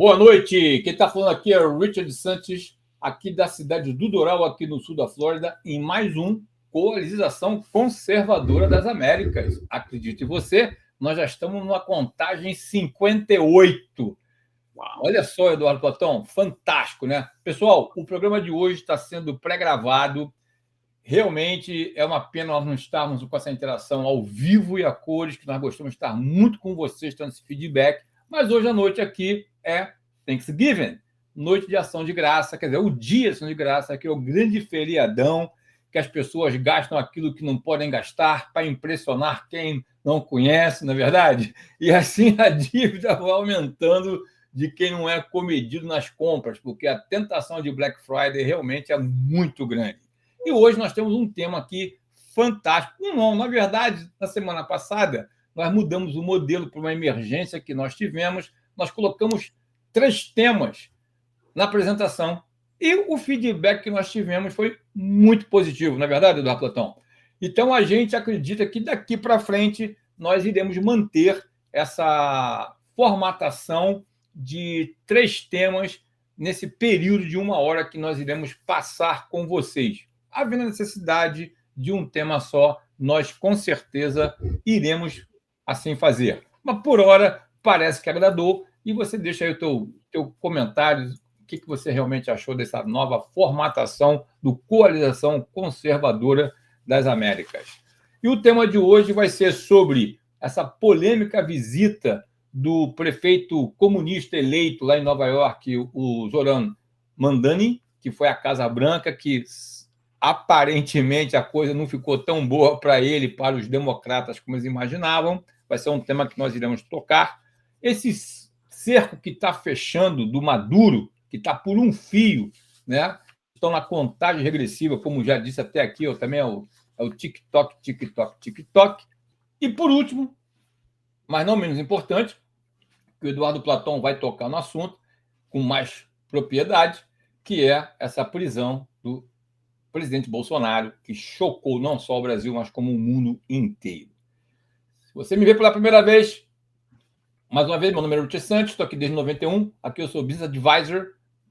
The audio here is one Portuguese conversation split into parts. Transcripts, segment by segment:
Boa noite, quem está falando aqui é o Richard Santos, aqui da cidade do Doral, aqui no sul da Flórida, em mais um Coalização Conservadora das Américas. Acredite você, nós já estamos numa contagem 58. Uau. Olha só, Eduardo Platão, fantástico, né? Pessoal, o programa de hoje está sendo pré-gravado. Realmente é uma pena nós não estarmos com essa interação ao vivo e a cores, que nós gostamos de estar muito com vocês, dando esse feedback. Mas hoje à noite aqui é Thanksgiving, noite de ação de graça, quer dizer, o dia de ação de graça, que é o grande feriadão, que as pessoas gastam aquilo que não podem gastar para impressionar quem não conhece, na verdade? E assim a dívida vai aumentando de quem não é comedido nas compras, porque a tentação de Black Friday realmente é muito grande. E hoje nós temos um tema aqui fantástico. Não, na verdade, na semana passada, nós mudamos o modelo para uma emergência que nós tivemos. Nós colocamos 3 temas na apresentação e o feedback que nós tivemos foi muito positivo, na verdade, Eduardo Platão. Então, a gente acredita que daqui para frente nós iremos manter essa formatação de 3 temas nesse período de 1 hora que nós iremos passar com vocês. Havendo a necessidade de um tema só, nós com certeza iremos assim fazer. Mas por hora parece que agradou e você deixa aí o teu comentário, o que você realmente achou dessa nova formatação do Coalização Conservadora das Américas. E o tema de hoje vai ser sobre essa polêmica visita do prefeito comunista eleito lá em Nova York, o Zoran Mandani, que foi à Casa Branca, que aparentemente a coisa não ficou tão boa para ele, para os democratas, como eles imaginavam. Vai ser um tema que nós iremos tocar. Esse cerco que está fechando do Maduro, que está por um fio, né? Estão na contagem regressiva, como já disse até aqui, também é o TikTok, TikTok, TikTok. E, por último, mas não menos importante, que o Eduardo Platão vai tocar no assunto com mais propriedade, que é essa prisão do presidente Bolsonaro, que chocou não só o Brasil, mas como o mundo inteiro. Se você me vê pela primeira vez, mais uma vez, meu nome é Richard Santos, estou aqui desde 91, aqui eu sou Business Advisor,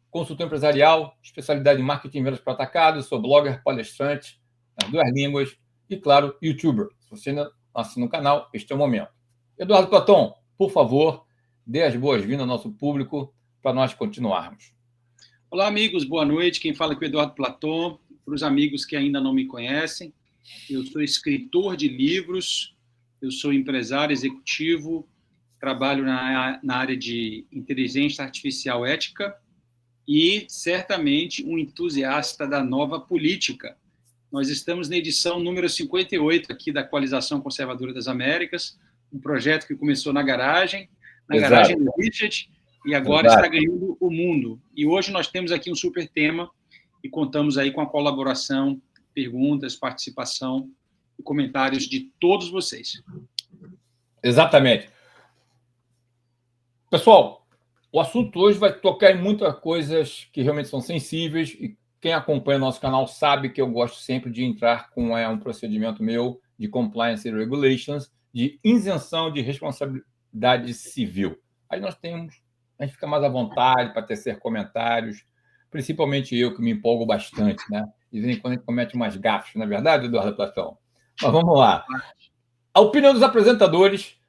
consultor empresarial, especialidade em marketing e vendas para atacado, sou blogger, palestrante, nas 2 línguas e, claro, youtuber. Se você ainda não assina o canal, este é o momento. Eduardo Platão, por favor, dê as boas-vindas ao nosso público para nós continuarmos. Olá, amigos, boa noite. Quem fala aqui é o Eduardo Platão. Para os amigos que ainda não me conhecem, eu sou escritor de livros, eu sou empresário executivo, trabalho na área de inteligência artificial ética e, certamente, um entusiasta da nova política. Nós estamos na edição número 58 aqui da Coalização Conservadora das Américas, um projeto que começou na garagem do Richard, e agora está ganhando o mundo. E hoje nós temos aqui um super tema e contamos aí com a colaboração, perguntas, participação e comentários de todos vocês. Exatamente. Pessoal, o assunto hoje vai tocar em muitas coisas que realmente são sensíveis e quem acompanha o nosso canal sabe que eu gosto sempre de entrar com um procedimento meu de compliance and regulations, de isenção de responsabilidade civil. Aí a gente fica mais à vontade para tecer comentários, principalmente eu, que me empolgo bastante, né? De vez em quando a gente comete umas gafes, na verdade, Eduardo Platão? Mas vamos lá. A opinião dos apresentadores,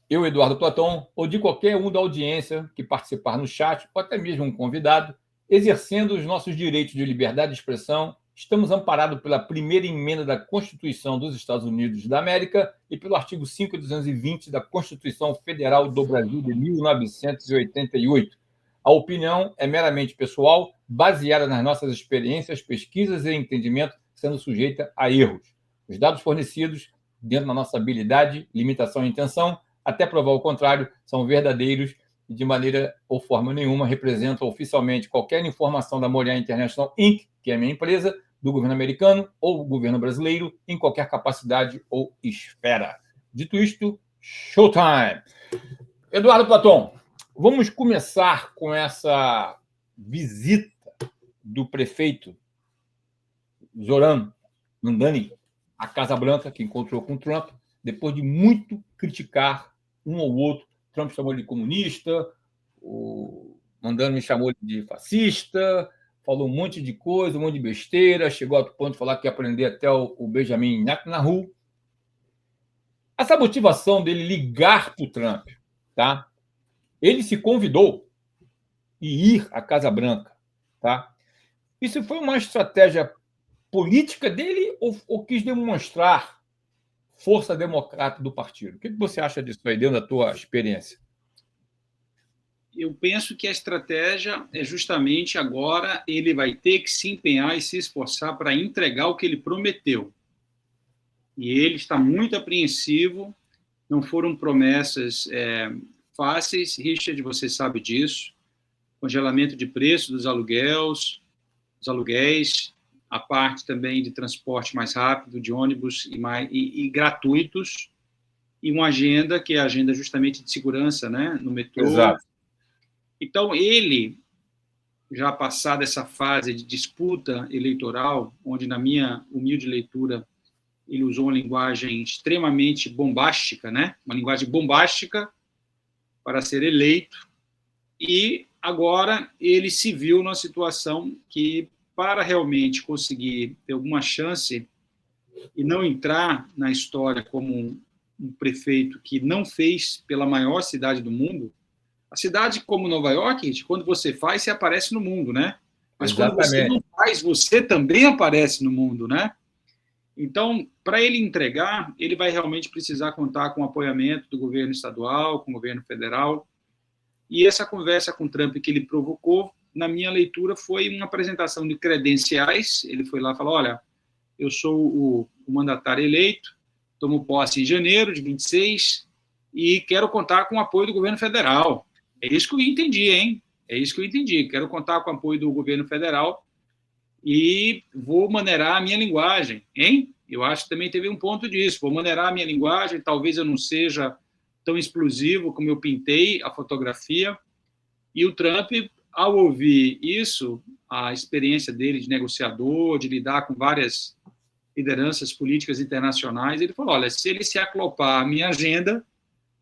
eu, Eduardo Platão, ou de qualquer um da audiência que participar no chat, ou até mesmo um convidado, exercendo os nossos direitos de liberdade de expressão, estamos amparados pela primeira emenda da Constituição dos Estados Unidos da América e pelo artigo 5.220 da Constituição Federal do Brasil de 1988. A opinião é meramente pessoal, baseada nas nossas experiências, pesquisas e entendimento, sendo sujeita a erros. Os dados fornecidos, dentro da nossa habilidade, limitação e intenção, até provar o contrário, são verdadeiros e, de maneira ou forma nenhuma, representam oficialmente qualquer informação da Moriá International Inc., que é a minha empresa, do governo americano ou do governo brasileiro, em qualquer capacidade ou esfera. Dito isto, showtime! Eduardo Platão, vamos começar com essa visita do prefeito Zoran Mandani à Casa Branca, que encontrou com Trump, depois de muito criticar um ou outro. Trump chamou ele de comunista, o mandando, me chamou de fascista, falou um monte de coisa, um monte de besteira, chegou ao ponto de falar que ia aprender até o Benjamin Netanyahu. Essa motivação dele ligar para o Trump, tá? Ele se convidou e ir à Casa Branca, tá? Isso foi uma estratégia política dele ou quis demonstrar força democrata do partido? O que você acha disso aí, dentro da tua experiência? Eu penso que a estratégia é justamente agora ele vai ter que se empenhar e se esforçar para entregar o que ele prometeu. E ele está muito apreensivo, não foram promessas fáceis, Richard, você sabe disso, congelamento de preço dos aluguéis, a parte também de transporte mais rápido, de ônibus e gratuitos, e uma agenda que é a agenda justamente de segurança, né, no metrô. Exato. Então, ele, já passada essa fase de disputa eleitoral, onde, na minha humilde leitura, ele usou uma linguagem extremamente bombástica, né? Uma linguagem bombástica para ser eleito, e agora ele se viu numa situação que, para realmente conseguir ter alguma chance e não entrar na história como um prefeito que não fez pela maior cidade do mundo. A cidade como Nova York, quando você faz, você aparece no mundo, né? Mas Exatamente. Quando você não faz, você também aparece no mundo, né? Então, para ele entregar, ele vai realmente precisar contar com o apoiamento do governo estadual, com o governo federal. E essa conversa com o Trump que ele provocou, na minha leitura, foi uma apresentação de credenciais. Ele foi lá e falou, olha, eu sou o mandatário eleito, tomo posse em janeiro de 26 e quero contar com o apoio do governo federal. É isso que eu entendi, hein? É isso que eu entendi. Quero contar com o apoio do governo federal e vou maneirar a minha linguagem, hein? Eu acho que também teve um ponto disso. Vou maneirar a minha linguagem, talvez eu não seja tão explosivo como eu pintei a fotografia. E o Trump, ao ouvir isso, a experiência dele de negociador, de lidar com várias lideranças políticas internacionais, ele falou, olha, se ele se aclopar à minha agenda,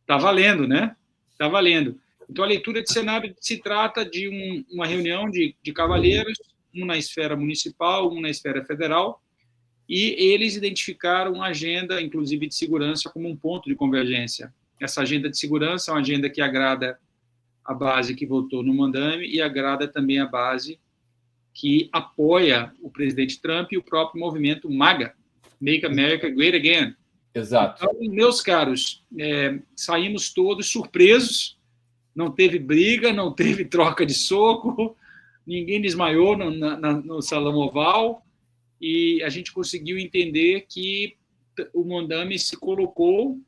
está valendo, né? Está valendo. Então, a leitura de cenário se trata de uma reunião de cavalheiros, um na esfera municipal, um na esfera federal, e eles identificaram uma agenda, inclusive de segurança, como um ponto de convergência. Essa agenda de segurança é uma agenda que agrada a base que votou no Mandame e agrada também a base que apoia o presidente Trump e o próprio movimento MAGA, Make America Great Again. Exato. Então, meus caros, saímos todos surpresos, não teve briga, não teve troca de soco, ninguém desmaiou no salão oval, e a gente conseguiu entender que o Mondame se colocou,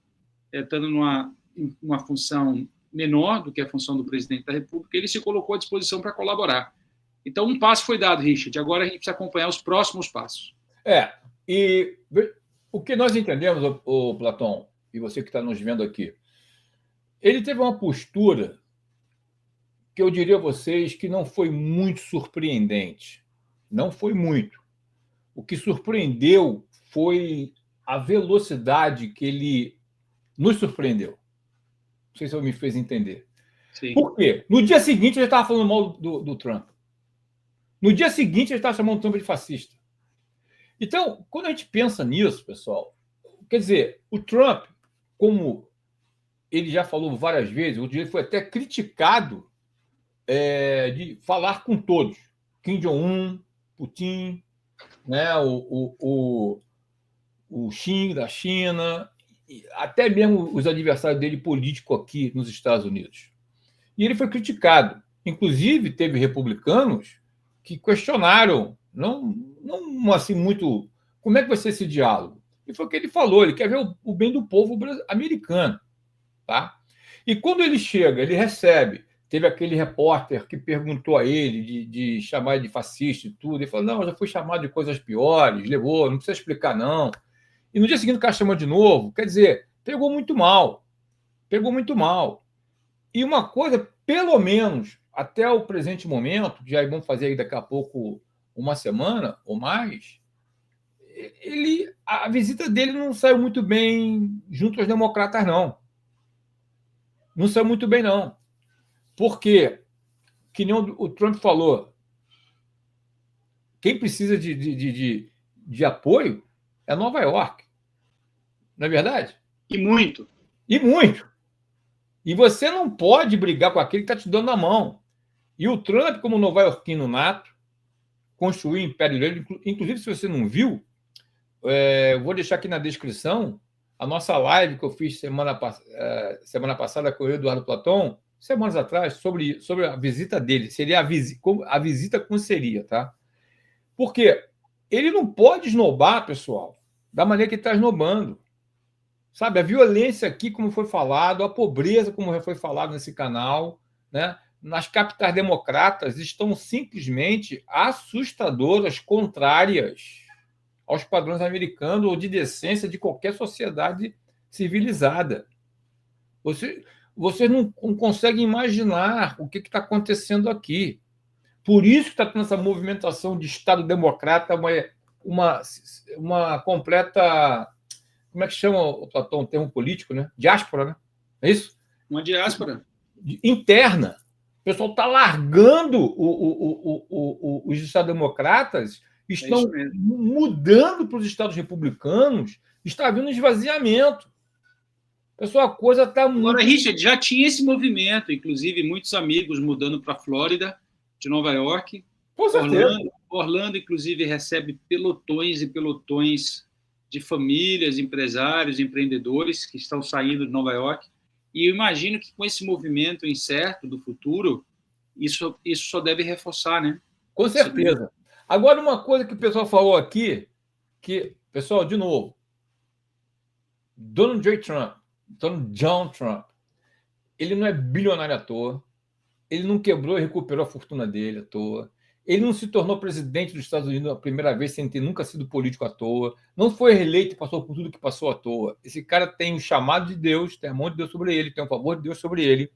estando numa função menor do que a função do presidente da República, ele se colocou à disposição para colaborar. Então, um passo foi dado, Richard, agora a gente precisa acompanhar os próximos passos. E o que nós entendemos, o Platão, e você que está nos vendo aqui, ele teve uma postura que eu diria a vocês que não foi muito surpreendente. Não foi muito. O que surpreendeu foi a velocidade que ele nos surpreendeu. Não sei se eu me fez entender. Sim. Por quê? No dia seguinte, ele estava falando mal do Trump. No dia seguinte, ele estava chamando o Trump de fascista. Então, quando a gente pensa nisso, pessoal, quer dizer, o Trump, como ele já falou várias vezes, ele foi até criticado de falar com todos. Kim Jong-un, Putin, né, o Xi da China, até mesmo os adversários dele políticos aqui nos Estados Unidos. E ele foi criticado. Inclusive, teve republicanos que questionaram, não assim muito, como é que vai ser esse diálogo? E foi o que ele falou, ele quer ver o bem do povo americano. Tá? E quando ele chega, ele recebe, teve aquele repórter que perguntou a ele de chamar ele de fascista e tudo, ele falou, não, eu já fui chamado de coisas piores, levou, não precisa explicar não. E no dia seguinte o cara chamou de novo, quer dizer, pegou muito mal. E uma coisa, pelo menos, até o presente momento, já vamos fazer aí daqui a pouco uma semana ou mais, a visita dele não saiu muito bem junto aos democratas, não. Não saiu muito bem, não. Por quê? que nem o Trump falou, quem precisa de apoio é Nova York. Não é verdade? E muito. E muito. E você não pode brigar com aquele que está te dando a mão. E o Trump, como nova-iorquino nato, construiu o império dele. Inclusive, se você não viu, eu vou deixar aqui na descrição a nossa live que eu fiz semana passada com o Eduardo Platon, semanas atrás, sobre a visita dele. Seria a visita como seria, tá? Porque ele não pode esnobar, pessoal, da maneira que ele está esnobando. Sabe, a violência aqui, como foi falado, a pobreza, como foi falado nesse canal, né? Nas capitais democratas estão simplesmente assustadoras, contrárias aos padrões americanos ou de decência de qualquer sociedade civilizada. Vocês não conseguem imaginar o que está acontecendo aqui. Por isso que está tendo essa movimentação de Estado democrata, uma completa. Como é que chama, o Platão, um termo político, né? Diáspora, né? É isso? Uma diáspora. Interna. O pessoal está largando os Estados-democratas, estão mudando para os Estados republicanos, está havendo um esvaziamento. Pessoal, a coisa está muito... Agora, Richard, já tinha esse movimento, inclusive muitos amigos mudando para a Flórida, de Nova York. Com certeza. Orlando, inclusive, recebe pelotões e pelotões de famílias, empresários, empreendedores que estão saindo de Nova York. E eu imagino que com esse movimento incerto do futuro, isso só deve reforçar, né? Com certeza. Agora, uma coisa que o pessoal falou aqui, que, pessoal, de novo, Donald John Trump, ele não é bilionário à toa, ele não quebrou e recuperou a fortuna dele à toa, ele não se tornou presidente dos Estados Unidos a primeira vez sem ter nunca sido político à toa, não foi reeleito e passou por tudo que passou à toa. Esse cara tem o chamado de Deus, tem a mão de Deus sobre ele, tem o favor de Deus sobre ele,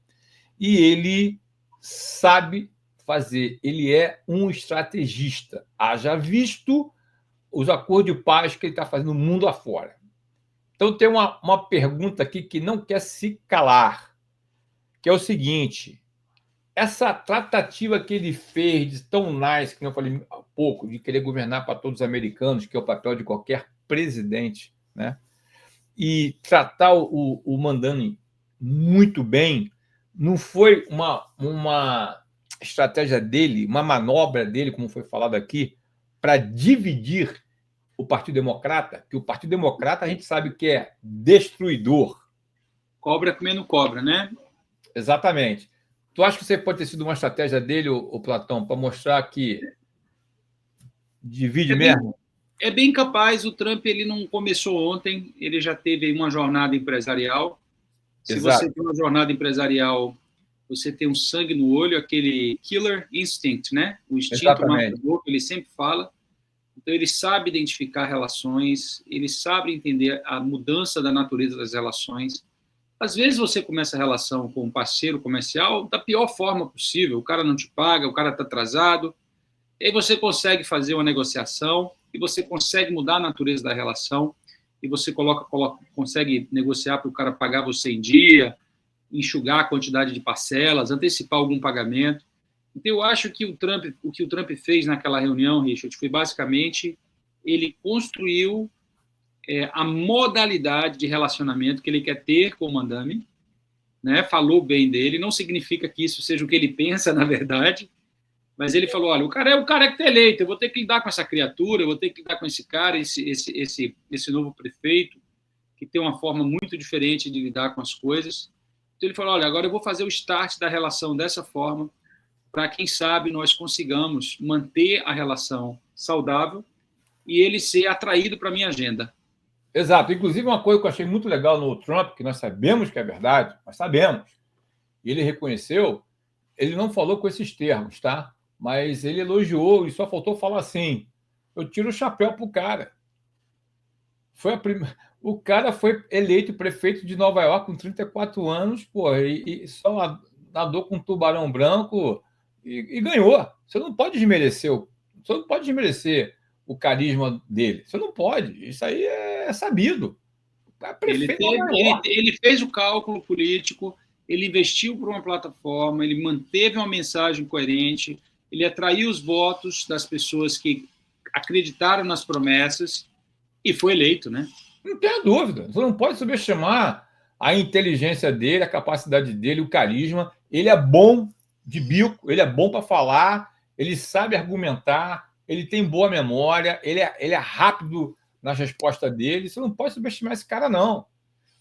e ele sabe fazer, ele é um estrategista. Haja visto os acordos de paz que ele está fazendo no mundo afora. Então, tem uma pergunta aqui que não quer se calar, que é o seguinte: essa tratativa que ele fez de tão nice, que eu falei há pouco, de querer governar para todos os americanos, que é o papel de qualquer presidente, né? E tratar o Mandani muito bem, não foi uma estratégia dele, uma manobra dele, como foi falado aqui, para dividir o Partido Democrata, que o Partido Democrata a gente sabe que é destruidor. Cobra comendo cobra, né? Exatamente. Tu acha que você pode ter sido uma estratégia dele, o Platão, para mostrar que divide mesmo? É bem capaz. O Trump ele não começou ontem, ele já teve uma jornada empresarial. Se você tem uma jornada empresarial, você tem um sangue no olho, aquele killer instinct, né? O instinto matador que ele sempre fala. Então, ele sabe identificar relações, ele sabe entender a mudança da natureza das relações. Às vezes, você começa a relação com um parceiro comercial da pior forma possível. O cara não te paga, o cara está atrasado. E aí você consegue fazer uma negociação e você consegue mudar a natureza da relação e você consegue negociar para o cara pagar você em dia, enxugar a quantidade de parcelas, antecipar algum pagamento. Então, eu acho que o que o Trump fez naquela reunião, Richard, foi basicamente ele construiu a modalidade de relacionamento que ele quer ter com o Mandani, né? Falou bem dele, não significa que isso seja o que ele pensa, na verdade, mas ele falou, olha, o cara é que está eleito, eu vou ter que lidar com essa criatura, eu vou ter que lidar com esse cara, esse novo prefeito, que tem uma forma muito diferente de lidar com as coisas. Então, ele falou, olha, agora eu vou fazer o start da relação dessa forma, para, quem sabe, nós consigamos manter a relação saudável e ele ser atraído para a minha agenda. Exato. Inclusive, uma coisa que eu achei muito legal no Trump, que nós sabemos que é verdade, nós sabemos, e ele reconheceu, ele não falou com esses termos, tá? Mas ele elogiou e só faltou falar assim, eu tiro o chapéu para o cara. O cara foi eleito prefeito de Nova York com 34 anos, pô, e só nadou com um tubarão branco e ganhou. Você não pode desmerecer o carisma dele. Você não pode. Isso aí é sabido. Ele fez o cálculo político, ele investiu por uma plataforma, ele manteve uma mensagem coerente, ele atraiu os votos das pessoas que acreditaram nas promessas e foi eleito, né? Não tenha dúvida. Você não pode subestimar a inteligência dele, a capacidade dele, o carisma. Ele é bom de bico, ele é bom para falar, ele sabe argumentar, ele tem boa memória, ele é rápido nas respostas dele. Você não pode subestimar esse cara, não.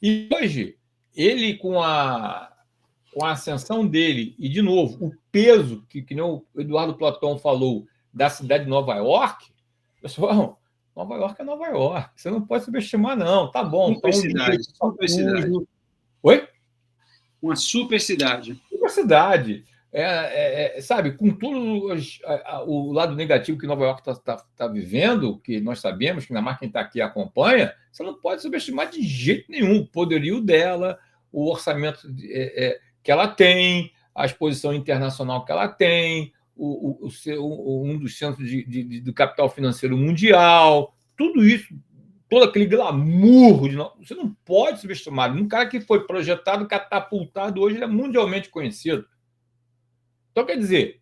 E hoje, ele com a ascensão dele, e de novo, o peso que nem o Eduardo Platão falou da cidade de Nova York, pessoal, Nova York é Nova York. Você não pode subestimar, não. Tá bom. Super cidade. Super cidade. Oi? Uma super cidade. Super cidade. Sabe, com todo o lado negativo que Nova York está vivendo, que nós sabemos, que na marca quem está aqui acompanha, você não pode subestimar de jeito nenhum o poderio dela, o orçamento que ela tem, a exposição internacional que ela tem, um dos centros do capital financeiro mundial, tudo isso, todo aquele glamour, você não pode subestimar. Um cara que foi projetado, catapultado, hoje ele é mundialmente conhecido. Então, quer dizer,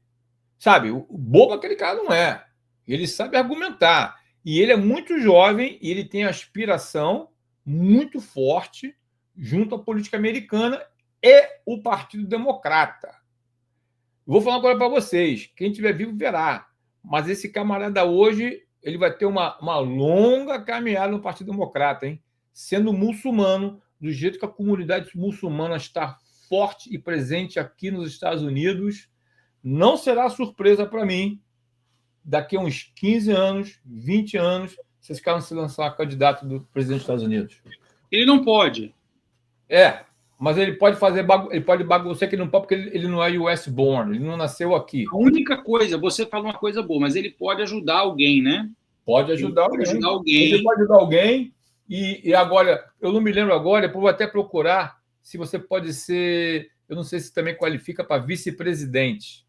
sabe, o bobo aquele cara não é. Ele sabe argumentar. E ele é muito jovem e ele tem aspiração muito forte junto à política americana e o Partido Democrata. Vou falar agora para vocês. Quem estiver vivo verá. Mas esse camarada hoje ele vai ter uma longa caminhada no Partido Democrata, hein? Sendo muçulmano, do jeito que a comunidade muçulmana está forte e presente aqui nos Estados Unidos, não será surpresa para mim, daqui a uns 15 anos, 20 anos, se esse cara não se lançar candidato do presidente dos Estados Unidos. Ele não pode. Mas ele pode fazer ele pode bagunçar que ele não pode, porque ele não é US born, ele não nasceu aqui. A única coisa, você fala uma coisa boa, mas ele pode ajudar alguém, né? Pode ajudar alguém. Ele pode ajudar alguém. E agora, eu não me lembro agora, eu vou até procurar se você pode ser, eu não sei se também qualifica para vice-presidente.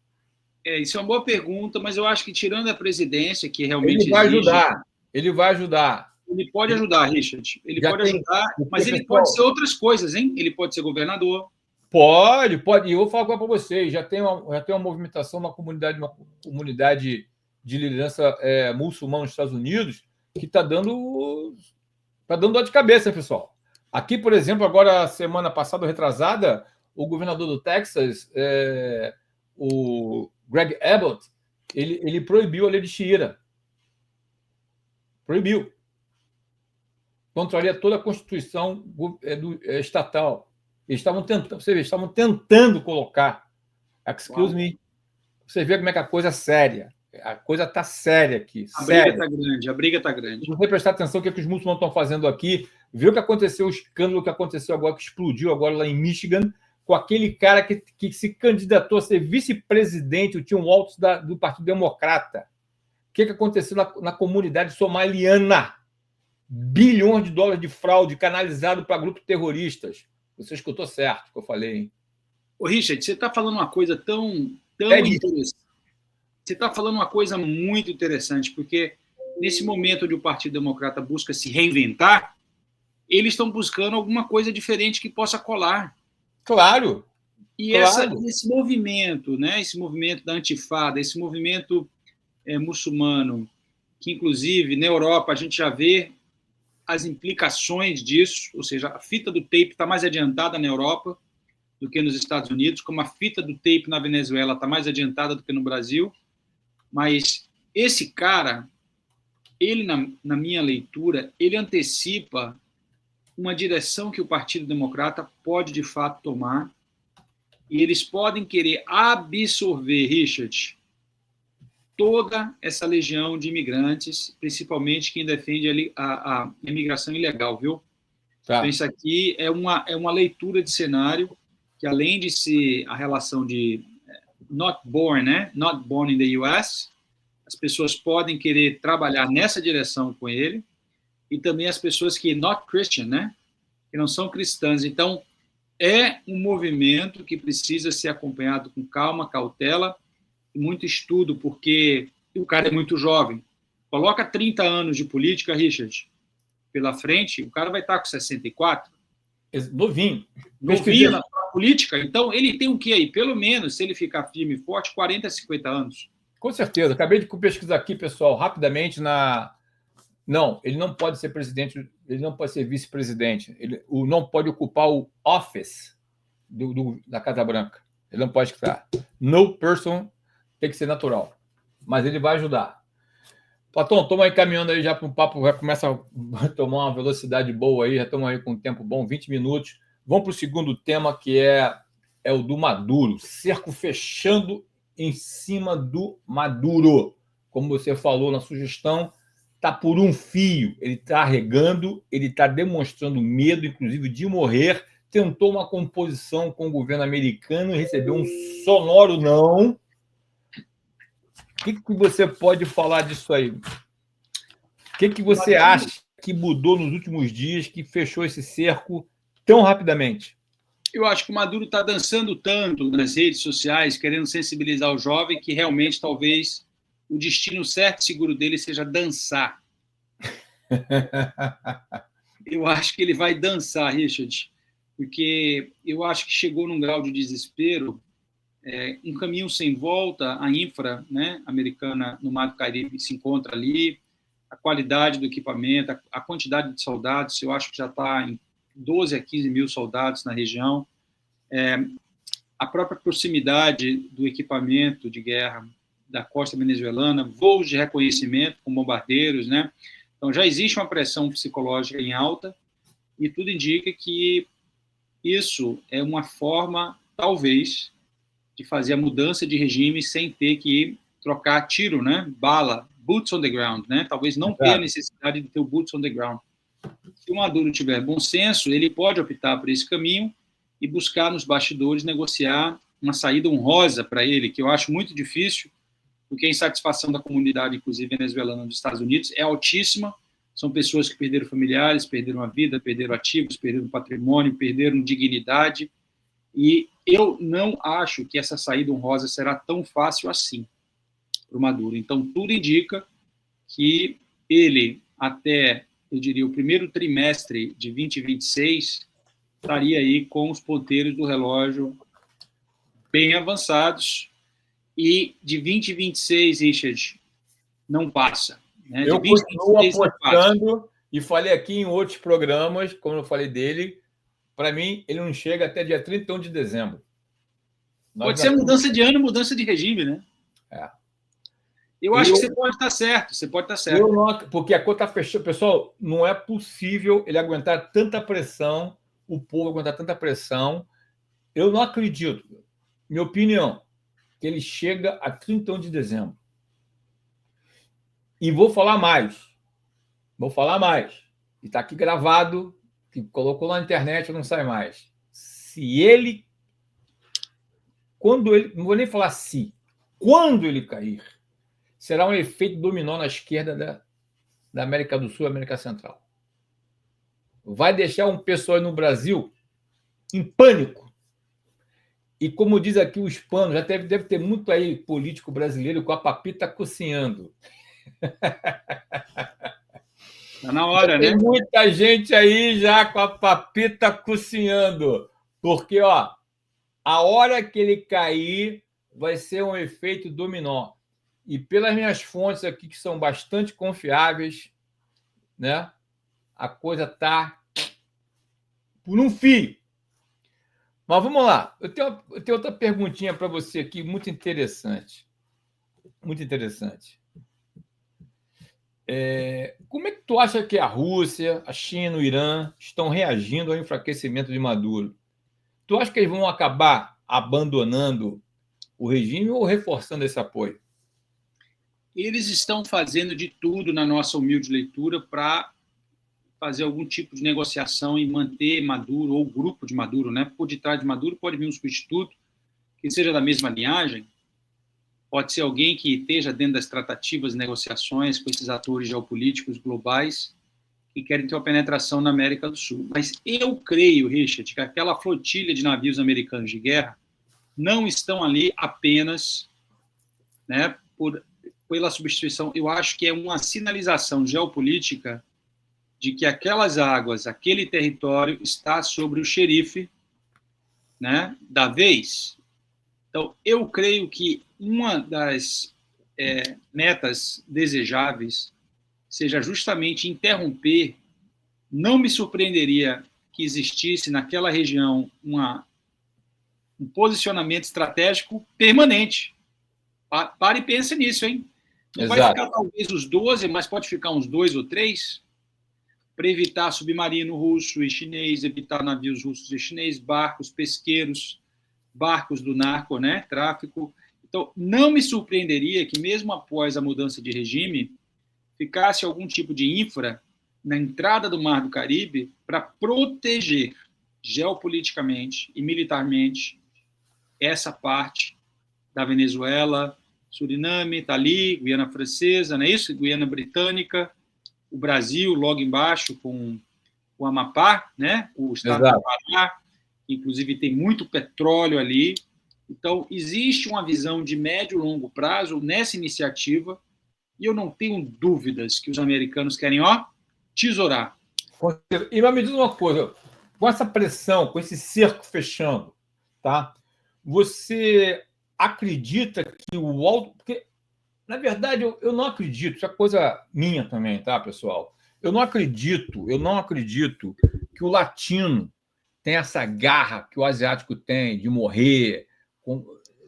Isso é uma boa pergunta, mas eu acho que tirando a presidência, que realmente ele vai ajudar. Ele vai ajudar. Ele pode ajudar, Richard. Ele pode ajudar, mas ele pode ser outras coisas, hein? Ele pode ser governador. Pode. E eu vou falar para vocês, já tem uma movimentação uma comunidade de liderança muçulmana nos Estados Unidos que está dando dor de cabeça, pessoal. Aqui, por exemplo, agora, semana passada, retrasada, o governador do Texas, o Greg Abbott, ele proibiu a lei de Sharia. Proibiu. Contraria toda a Constituição estatal. Eles estavam tentando colocar. Excuse me. Você vê como é que a coisa é séria. A coisa está séria aqui. A briga está grande. A briga está grande. Se você prestar atenção no que os muçulmanos estão fazendo aqui, viu o que aconteceu, o escândalo que aconteceu agora, que explodiu agora lá em Michigan, com aquele cara que se candidatou a ser vice-presidente, o Tim Waltz do Partido Democrata. O que aconteceu na comunidade somaliana? Bilhões de dólares de fraude canalizado para grupos terroristas. Você escutou certo o que eu falei, hein? Ô, Richard, você está falando uma coisa tão interessante. Você está falando uma coisa muito interessante, porque nesse momento onde o Partido Democrata busca se reinventar, eles estão buscando alguma coisa diferente que possa colar. Claro. E esse movimento, né? Esse movimento da Antifada, esse movimento muçulmano, que inclusive na Europa a gente já vê as implicações disso, ou seja, a fita do tape está mais adiantada na Europa do que nos Estados Unidos, como a fita do tape na Venezuela está mais adiantada do que no Brasil. Mas esse cara, ele, na minha leitura, ele antecipa uma direção que o Partido Democrata pode, de fato, tomar, e eles podem querer absorver, Richard, toda essa legião de imigrantes, principalmente quem defende a imigração ilegal, viu? Tá. Então, isso aqui é uma leitura de cenário que, além de ser a relação de not born, né? Not born in the US, as pessoas podem querer trabalhar nessa direção com ele, e também as pessoas que not Christian, né? Que não são cristãs. Então, é um movimento que precisa ser acompanhado com calma, cautela, e muito estudo, porque o cara é muito jovem. Coloca 30 anos de política, Richard, pela frente, o cara vai estar com 64. Novinho. política. Então, ele tem o quê aí? Pelo menos, se ele ficar firme e forte, 40 a 50 anos. Com certeza. Acabei de pesquisar aqui, pessoal, rapidamente na... Não, ele não pode ser presidente, ele não pode ser vice-presidente, ele não pode ocupar o office da Casa Branca. Ele não pode estar. No person tem que ser natural. Mas ele vai ajudar. Platão, estamos aí caminhando aí já para um papo, já começa a tomar uma velocidade boa aí, já estamos aí com um tempo bom, 20 minutos. Vamos para o segundo tema, que é o do Maduro. Cerco fechando em cima do Maduro. Como você falou na sugestão, está por um fio. Ele está arregando, ele está demonstrando medo, inclusive, de morrer. Tentou uma composição com o governo americano e recebeu um sonoro não. O que você pode falar disso aí? O que você acha que mudou nos últimos dias que fechou esse cerco tão rapidamente? Eu acho que o Maduro está dançando tanto nas redes sociais, querendo sensibilizar o jovem, que realmente talvez o destino certo e seguro dele seja dançar. Eu acho que ele vai dançar, Richard, porque eu acho que chegou num grau de desespero, um caminho sem volta. A infra, né, americana no Mar do Caribe se encontra ali, a qualidade do equipamento, a quantidade de soldados, eu acho que já está em 12 a 15 mil soldados na região, a própria proximidade do equipamento de guerra da costa venezuelana, voos de reconhecimento com bombardeiros, né? Então já existe uma pressão psicológica em alta e tudo indica que isso é uma forma, talvez, de fazer a mudança de regime sem ter que trocar tiro, né? Bala, boots on the ground, né? Talvez não ter a necessidade de ter o boots on the ground. Se o Maduro tiver bom senso, ele pode optar por esse caminho e buscar nos bastidores negociar uma saída honrosa para ele, que eu acho muito difícil, porque a insatisfação da comunidade, inclusive venezuelana dos Estados Unidos, é altíssima. São pessoas que perderam familiares, perderam a vida, perderam ativos, perderam patrimônio, perderam dignidade. E eu não acho que essa saída honrosa será tão fácil assim para o Maduro. Então, tudo indica que ele, até, eu diria, o primeiro trimestre de 2026, estaria aí com os ponteiros do relógio bem avançados, e de 2026, Richard, não passa. Né? Eu continuo apostando, e falei aqui em outros programas, como eu falei dele, para mim, ele não chega até dia 31 de dezembro. Pode ser mudança de ano, mudança de regime, né? Eu acho que você pode estar certo, porque a conta fechou. Pessoal, não é possível ele aguentar tanta pressão, o povo aguentar tanta pressão. Eu não acredito, minha opinião, que ele chega a 31 de dezembro. E vou falar mais. E está aqui gravado, que colocou na internet, não sai mais. Não vou nem falar se, quando ele cair, será um efeito dominó na esquerda da América do Sul e América Central. Vai deixar um pessoal no Brasil em pânico. E como diz aqui o hispano, já deve ter muito aí político brasileiro com a papita cozinhando. Está na hora, né? Tem muita gente aí já com a papita cozinhando. Porque, a hora que ele cair, vai ser um efeito dominó. E pelas minhas fontes aqui, que são bastante confiáveis, né, a coisa está por um fio. Mas vamos lá. Eu tenho outra perguntinha para você aqui, muito interessante. Muito interessante. Como é que tu acha que a Rússia, a China, o Irã estão reagindo ao enfraquecimento de Maduro? Tu acha que eles vão acabar abandonando o regime ou reforçando esse apoio? Eles estão fazendo de tudo, na nossa humilde leitura, para fazer algum tipo de negociação e manter Maduro, ou o grupo de Maduro, né? Por detrás de Maduro pode vir um substituto que seja da mesma linhagem, pode ser alguém que esteja dentro das tratativas e negociações com esses atores geopolíticos globais que querem ter uma penetração na América do Sul. Mas eu creio, Richard, que aquela flotilha de navios americanos de guerra não estão ali apenas, né, pela substituição. Eu acho que é uma sinalização geopolítica de que aquelas águas, aquele território está sobre o xerife né, da vez. Então, eu creio que uma das metas desejáveis seja justamente interromper. Não me surpreenderia que existisse naquela região um posicionamento estratégico permanente. Pare e pense nisso, hein? Não vai Exato. ficar talvez os 12, mas pode ficar uns 2 ou 3, para evitar submarino russo e chinês, evitar navios russos e chineses, barcos pesqueiros, barcos do narco, né, tráfico. Então, não me surpreenderia que, mesmo após a mudança de regime, ficasse algum tipo de infra na entrada do Mar do Caribe para proteger geopoliticamente e militarmente essa parte da Venezuela, Suriname, está ali, Guiana Francesa, não é isso? Guiana Britânica, o Brasil, logo embaixo, com o Amapá, né? O estado Exato. do Pará, que inclusive tem muito petróleo ali. Então, existe uma visão de médio e longo prazo nessa iniciativa, e eu não tenho dúvidas que os americanos querem, tesourar. E me diz uma coisa, com essa pressão, com esse cerco fechando, tá? Você acredita que o alto... Porque, na verdade, eu não acredito, isso é coisa minha também, tá, pessoal? Eu não acredito que o latino tem essa garra que o asiático tem de morrer,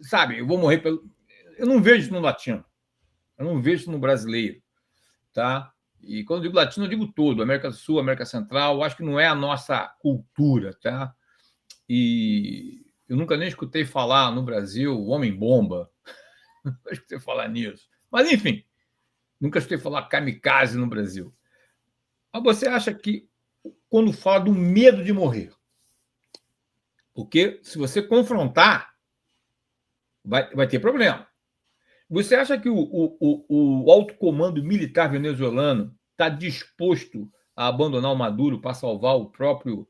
sabe? Eu vou morrer pelo... Eu não vejo isso no latino, eu não vejo isso no brasileiro, tá? E quando eu digo latino, eu digo todo, América do Sul, América Central, eu acho que não é a nossa cultura, tá? E eu nunca nem escutei falar no Brasil o homem-bomba, nunca escutei falar nisso. Mas, enfim, nunca escutei falar kamikaze no Brasil. Mas você acha que, quando fala do medo de morrer, porque se você confrontar, vai ter problema. Você acha que o alto comando militar venezuelano está disposto a abandonar o Maduro para salvar o próprio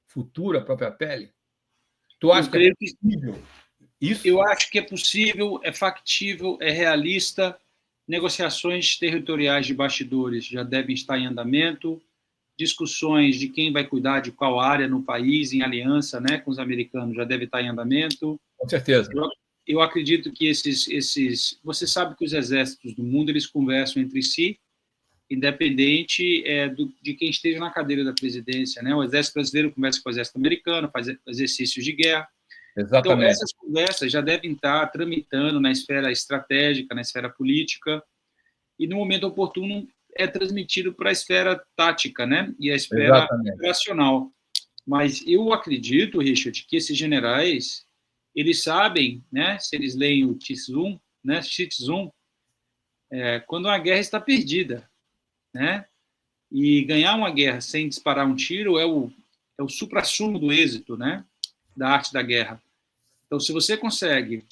futuro, a própria pele? Tu acha que é possível isso? Eu acho que é possível, é factível, é realista. Negociações territoriais de bastidores já devem estar em andamento. Discussões de quem vai cuidar de qual área no país, em aliança, né, com os americanos, já deve estar em andamento. Com certeza. Eu acredito que você sabe que os exércitos do mundo eles conversam entre si, independente de quem esteja na cadeira da presidência, né? O exército brasileiro conversa com o exército americano, faz exercícios de guerra. Então, Exatamente. essas conversas já devem estar tramitando na esfera estratégica, na esfera política, e no momento oportuno é transmitido para a esfera tática, né? E a esfera operacional. Mas eu acredito, Richard, que esses generais, eles sabem, né? Se eles leem o Tzu, né? Tzu, quando uma guerra está perdida, né? E ganhar uma guerra sem disparar um tiro é o suprassumo do êxito, né? Da arte da guerra. Então, se você consegue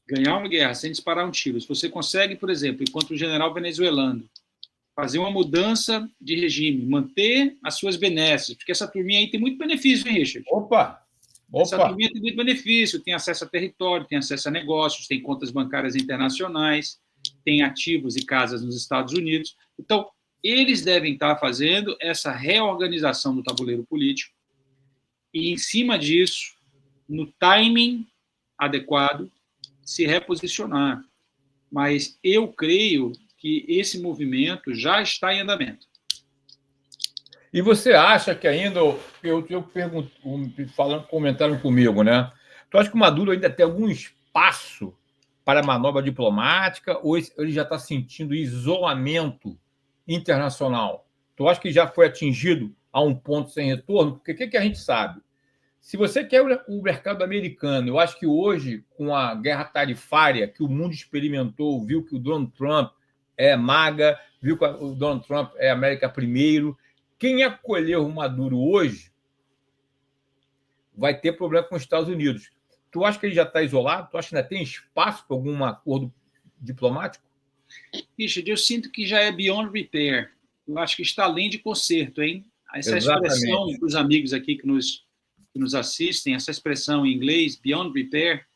ganhar uma guerra sem disparar um tiro, se você consegue, por exemplo, enquanto general venezuelano, fazer uma mudança de regime, manter as suas benesses, porque essa turminha aí tem muito benefício, hein, Richard? Opa! Essa turminha tem muito benefício, tem acesso a território, tem acesso a negócios, tem contas bancárias internacionais, tem ativos e casas nos Estados Unidos. Então, eles devem estar fazendo essa reorganização do tabuleiro político e, em cima disso, no timing adequado, se reposicionar. Mas eu creio que esse movimento já está em andamento. E você acha que ainda, eu pergunto, comentaram comigo, né? Tu acha que o Maduro ainda tem algum espaço para manobra diplomática ou ele já está sentindo isolamento internacional? Tu acha que já foi atingido a um ponto sem retorno? Porque o que a gente sabe? Se você quer o mercado americano, eu acho que hoje, com a guerra tarifária que o mundo experimentou, viu que o Donald Trump é MAGA, viu que o Donald Trump é América primeiro, quem acolher o Maduro hoje vai ter problema com os Estados Unidos. Tu acha que ele já está isolado? Tu acha que ainda tem espaço para algum acordo diplomático? Richard, eu sinto que já é beyond repair. Eu acho que está além de conserto, hein? Essa Exatamente. expressão para os amigos aqui que nos assistem, essa expressão em inglês, beyond repair,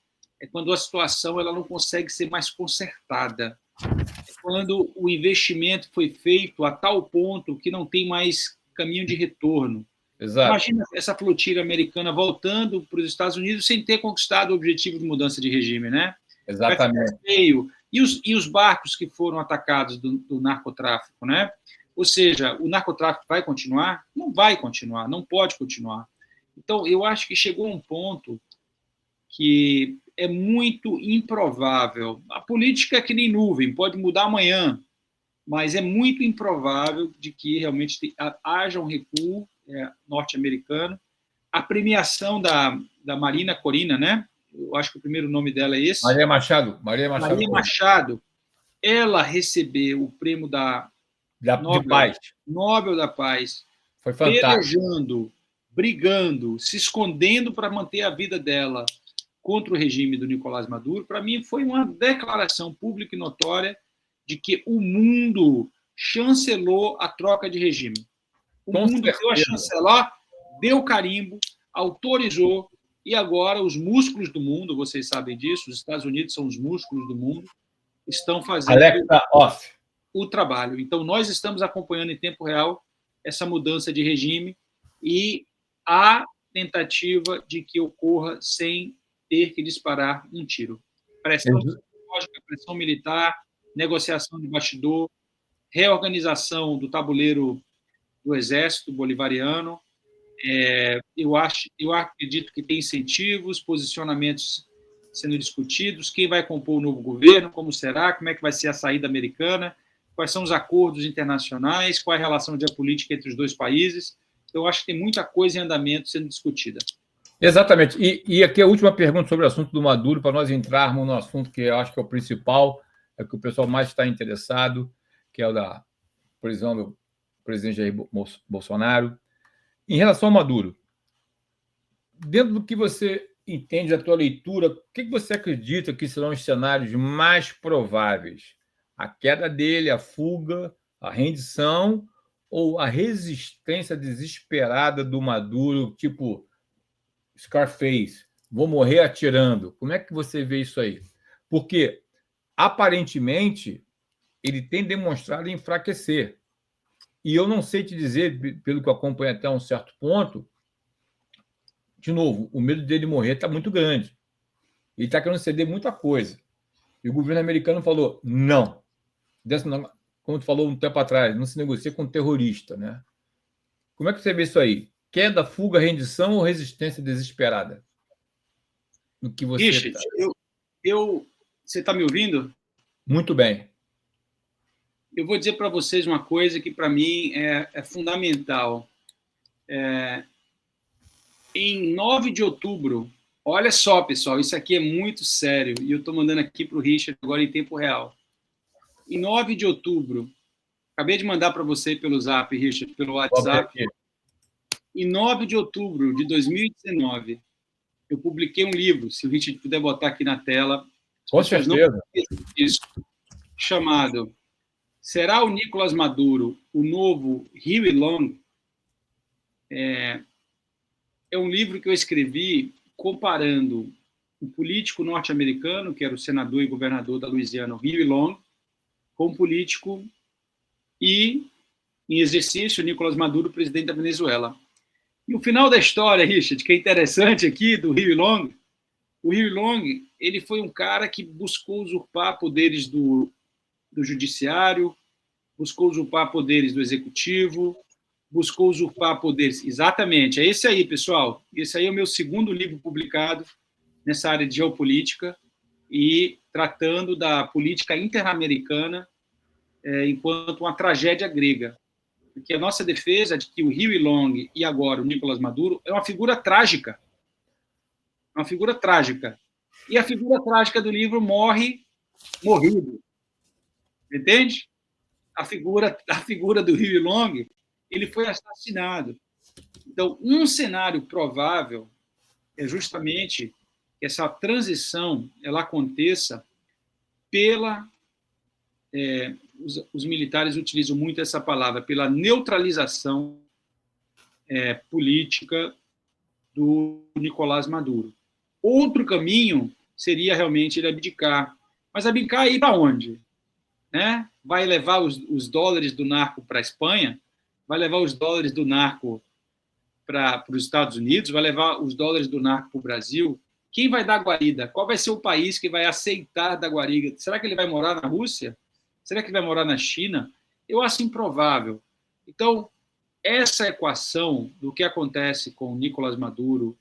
é quando a situação ela não consegue ser mais consertada. É quando o investimento foi feito a tal ponto que não tem mais caminho de retorno. Exato. Imagina essa flotilha americana voltando para os Estados Unidos sem ter conquistado o objetivo de mudança de regime, né? Vai ficar Exatamente. feio. E os barcos que foram atacados do narcotráfico, né? Ou seja, o narcotráfico vai continuar? Não vai continuar, não pode continuar. Então, eu acho que chegou um ponto que é muito improvável. A política é que nem nuvem, pode mudar amanhã, mas é muito improvável de que realmente haja um recuo norte-americano. A premiação da Marina Corina, né? Eu acho que o primeiro nome dela é esse. Maria Machado. Maria Machado, ela recebeu o prêmio de paz. Nobel da Paz, Foi fantástico. pelejando, brigando, se escondendo para manter a vida dela contra o regime do Nicolás Maduro. Para mim, foi uma declaração pública e notória de que o mundo chancelou a troca de regime. O mundo deu a chancelar, deu carimbo, autorizou, e agora os músculos do mundo, vocês sabem disso, os Estados Unidos são os músculos do mundo, estão fazendo o trabalho. Então, nós estamos acompanhando em tempo real essa mudança de regime e a tentativa de que ocorra sem ter que disparar um tiro. Pressão psicológica, pressão militar, negociação de bastidor, reorganização do tabuleiro do exército bolivariano. Eu acredito que tem incentivos, posicionamentos sendo discutidos, quem vai compor o novo governo, como será, como é que vai ser a saída americana, quais são os acordos internacionais, qual é a relação geopolítica entre os dois países. Eu acho que tem muita coisa em andamento sendo discutida. Exatamente. E aqui a última pergunta sobre o assunto do Maduro, para nós entrarmos no assunto que eu acho que é o principal, é o que o pessoal mais está interessado, que é o da prisão do presidente Jair Bolsonaro. Em relação ao Maduro, dentro do que você entende da tua leitura, o que você acredita que serão os cenários mais prováveis? A queda dele, a fuga, a rendição ou a resistência desesperada do Maduro, tipo Scarface, vou morrer atirando? Como é que você vê isso aí? Porque, aparentemente, ele tem demonstrado enfraquecer. E eu não sei te dizer, pelo que eu acompanho até um certo ponto, de novo, o medo dele morrer está muito grande. Ele está querendo ceder muita coisa. E o governo americano falou, não. Como tu falou um tempo atrás, não se negocia com terrorista, né? Como é que você vê isso aí? Queda, fuga, rendição ou resistência desesperada? No que você Richard, você está me ouvindo? Muito bem. Eu vou dizer para vocês uma coisa que, para mim, é fundamental. Em 9 de outubro, olha só, pessoal, isso aqui é muito sério, e eu estou mandando aqui para o Richard agora em tempo real. Em 9 de outubro, acabei de mandar para você pelo Zap, Richard, pelo WhatsApp. Em 9 de outubro de 2019, eu publiquei um livro, se o Richard puder botar aqui na tela. Com certeza. Isso, chamado Será o Nicolás Maduro o novo Huey Long? É um livro que eu escrevi comparando um político norte-americano, que era o senador e governador da Louisiana, Huey Long, com um político e, em exercício, Nicolás Maduro, presidente da Venezuela. E o final da história, Richard, que é interessante aqui, do Huey Long, o Huey Long, ele foi um cara que buscou usurpar poderes do judiciário, buscou usurpar poderes do executivo, buscou usurpar poderes. Exatamente, é esse aí, pessoal. Esse aí é o meu segundo livro publicado nessa área de geopolítica e tratando da política interamericana enquanto uma tragédia grega. Porque a nossa defesa de que o Huey Long e agora o Nicolás Maduro é uma figura trágica. Uma figura trágica. E a figura trágica do livro morre morrido. Entende? A figura do Huey Long, ele foi assassinado. Então, um cenário provável é justamente que essa transição ela aconteça pela... os militares utilizam muito essa palavra, pela neutralização política do Nicolás Maduro. Outro caminho seria realmente ele abdicar. Mas abdicar ir para onde? Né? Vai levar os dólares do narco para a Espanha? Vai levar os dólares do narco para os Estados Unidos, vai levar os dólares do narco para o Brasil. Quem vai dar guarida? Qual vai ser o país que vai aceitar dar guarida? Será que ele vai morar na Rússia? Será que ele vai morar na China? Eu acho improvável. Então, essa equação do que acontece com o Nicolás Maduro,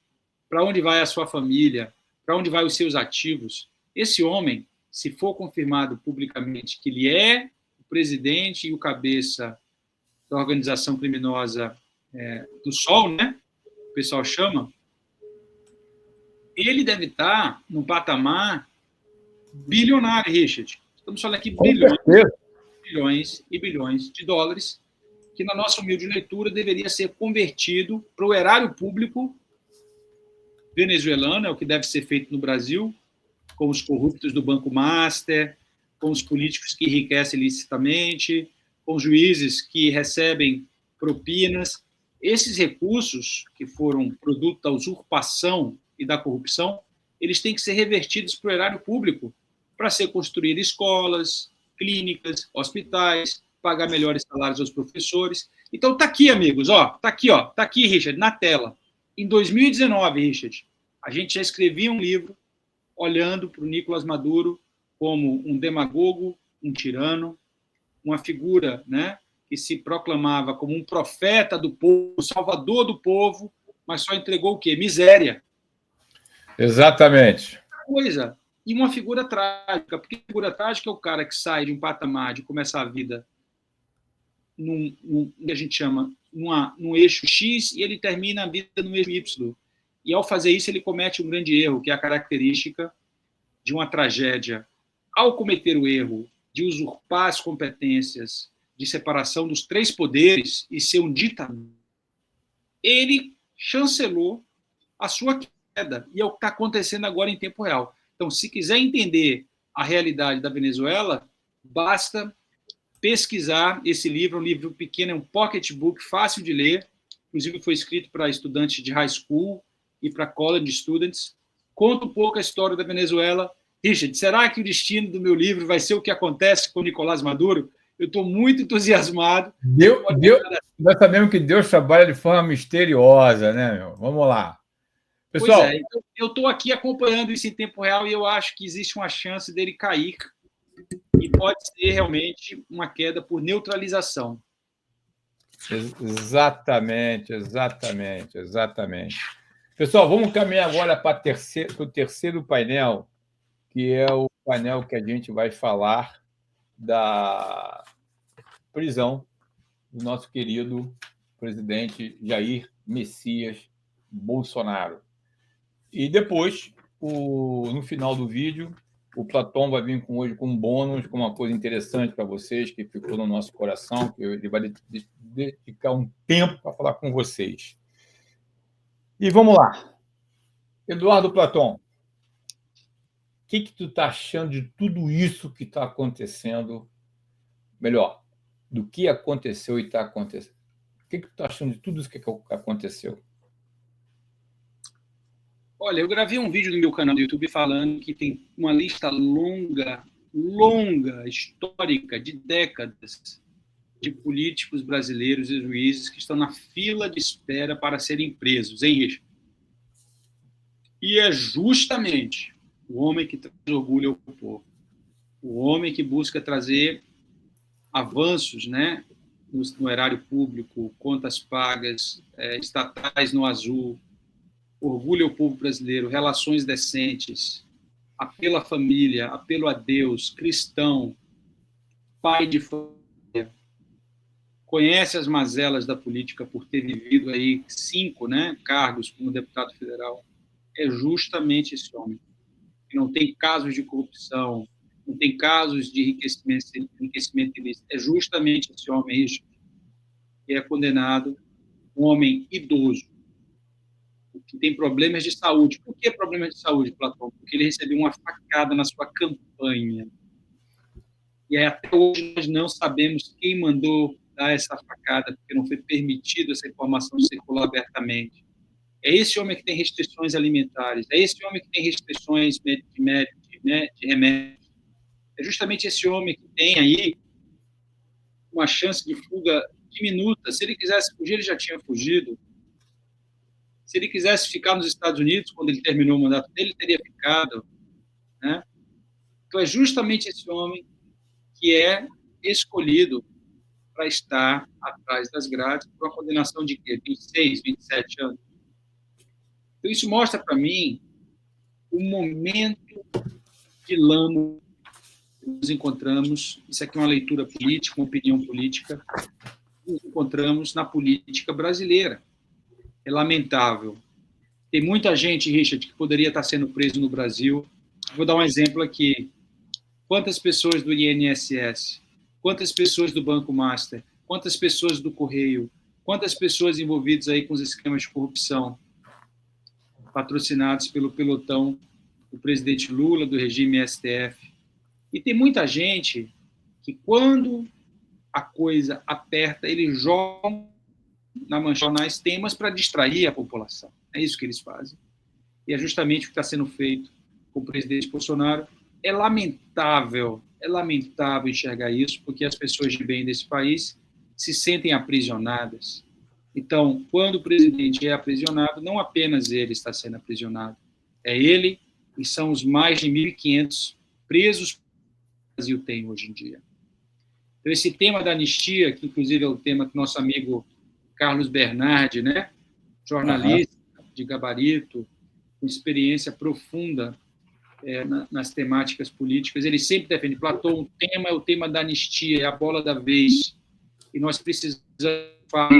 para onde vai a sua família, para onde vai os seus ativos, esse homem, se for confirmado publicamente que ele é o presidente e o cabeça da organização criminosa do Sol, né? O pessoal chama, ele deve estar num patamar bilionário, Richard. Estamos falando aqui bilhões e bilhões de dólares, que na nossa humilde leitura deveria ser convertido para o erário público venezuelano, é o que deve ser feito no Brasil, com os corruptos do Banco Master, com os políticos que enriquecem ilicitamente, com os juízes que recebem propinas. Esses recursos, que foram produto da usurpação e da corrupção, eles têm que ser revertidos para o erário público, para ser construídas escolas, clínicas, hospitais, pagar melhores salários aos professores. Então, está aqui, amigos, está aqui, Richard, na tela. Em 2019, Richard, a gente já escrevia um livro olhando para o Nicolás Maduro como um demagogo, um tirano, uma figura, né, que se proclamava como um profeta do povo, salvador do povo, mas só entregou o quê? Miséria. Exatamente. Coisa. E uma figura trágica, porque a figura trágica é o cara que sai de um patamar de começar a vida que a gente chama num eixo X e ele termina a vida no eixo Y. E, ao fazer isso, ele comete um grande erro, que é a característica de uma tragédia. Ao cometer o erro de usurpar as competências de separação dos três poderes e ser um ditador, ele chancelou a sua queda. E é o que está acontecendo agora em tempo real. Então, se quiser entender a realidade da Venezuela, basta pesquisar esse livro, um livro pequeno, é um pocketbook, fácil de ler, inclusive foi escrito para estudantes de high school e para college students, conta um pouco a história da Venezuela. Richard, será que o destino do meu livro vai ser o que acontece com Nicolás Maduro? Eu estou muito entusiasmado. Nós sabemos que Deus trabalha de forma misteriosa, né, meu? Vamos lá. Pessoal, pois é, eu estou aqui acompanhando isso em tempo real e eu acho que existe uma chance dele cair e pode ser realmente uma queda por neutralização. Exatamente. Pessoal, vamos caminhar agora para o terceiro painel, que é o painel que a gente vai falar da prisão do nosso querido presidente Jair Messias Bolsonaro. E depois, no final do vídeo, o Platão vai vir hoje com um bônus, com uma coisa interessante para vocês, que ficou no nosso coração, que ele vai dedicar um tempo para falar com vocês. E vamos lá. Eduardo Platão, o que tu está achando de tudo isso que está acontecendo? Melhor, do que aconteceu e está acontecendo. O que tu está achando de tudo isso que aconteceu? Olha, eu gravei um vídeo no meu canal do YouTube falando que tem uma lista longa, histórica, de décadas, de políticos brasileiros e juízes que estão na fila de espera para serem presos, hein, Richard? E é justamente o homem que traz orgulho ao povo, o homem que busca trazer avanços, né, no erário público, contas pagas, estatais no azul, orgulho ao povo brasileiro, relações decentes, apelo à família, apelo a Deus, cristão, pai de família, conhece as mazelas da política por ter vivido aí 5, né, cargos como deputado federal, é justamente esse homem. Que não tem casos de corrupção, não tem casos de enriquecimento ilícito. É justamente esse homem que é condenado, um homem idoso, que tem problemas de saúde. Por que problemas de saúde, Platão? Porque ele recebeu uma facada na sua campanha. E até hoje nós não sabemos quem mandou dar essa facada, porque não foi permitido essa informação circular abertamente. É esse homem que tem restrições alimentares, é esse homem que tem restrições de remédios. É justamente esse homem que tem aí uma chance de fuga diminuta. Se ele quisesse fugir, ele já tinha fugido. Se ele quisesse ficar nos Estados Unidos, quando ele terminou o mandato dele, ele teria ficado, né? Então, é justamente esse homem que é escolhido para estar atrás das grades por uma condenação de quê? 26, 27 anos. Então, isso mostra para mim o momento de lama que nos encontramos. Isso aqui é uma leitura política, uma opinião política. Nos encontramos na política brasileira. É lamentável. Tem muita gente, Richard, que poderia estar sendo preso no Brasil. Vou dar um exemplo aqui. Quantas pessoas do INSS? Quantas pessoas do Banco Master? Quantas pessoas do Correio? Quantas pessoas envolvidas aí com os esquemas de corrupção, patrocinados pelo pelotão do presidente Lula, do regime STF? E tem muita gente que, quando a coisa aperta, eles jogam na manchete jornais temas para distrair a população. É isso que eles fazem. E é justamente o que está sendo feito com o presidente Bolsonaro. É lamentável enxergar isso, porque as pessoas de bem desse país se sentem aprisionadas. Então, quando o presidente é aprisionado, não apenas ele está sendo aprisionado, é ele e são os mais de 1.500 presos que o Brasil tem hoje em dia. Então, esse tema da anistia, que inclusive é o tema que nosso amigo Carlos Bernardi, né, jornalista de gabarito, com experiência profunda nas temáticas políticas, ele sempre defende. Platão, o tema é o tema da anistia, é a bola da vez, e nós precisamos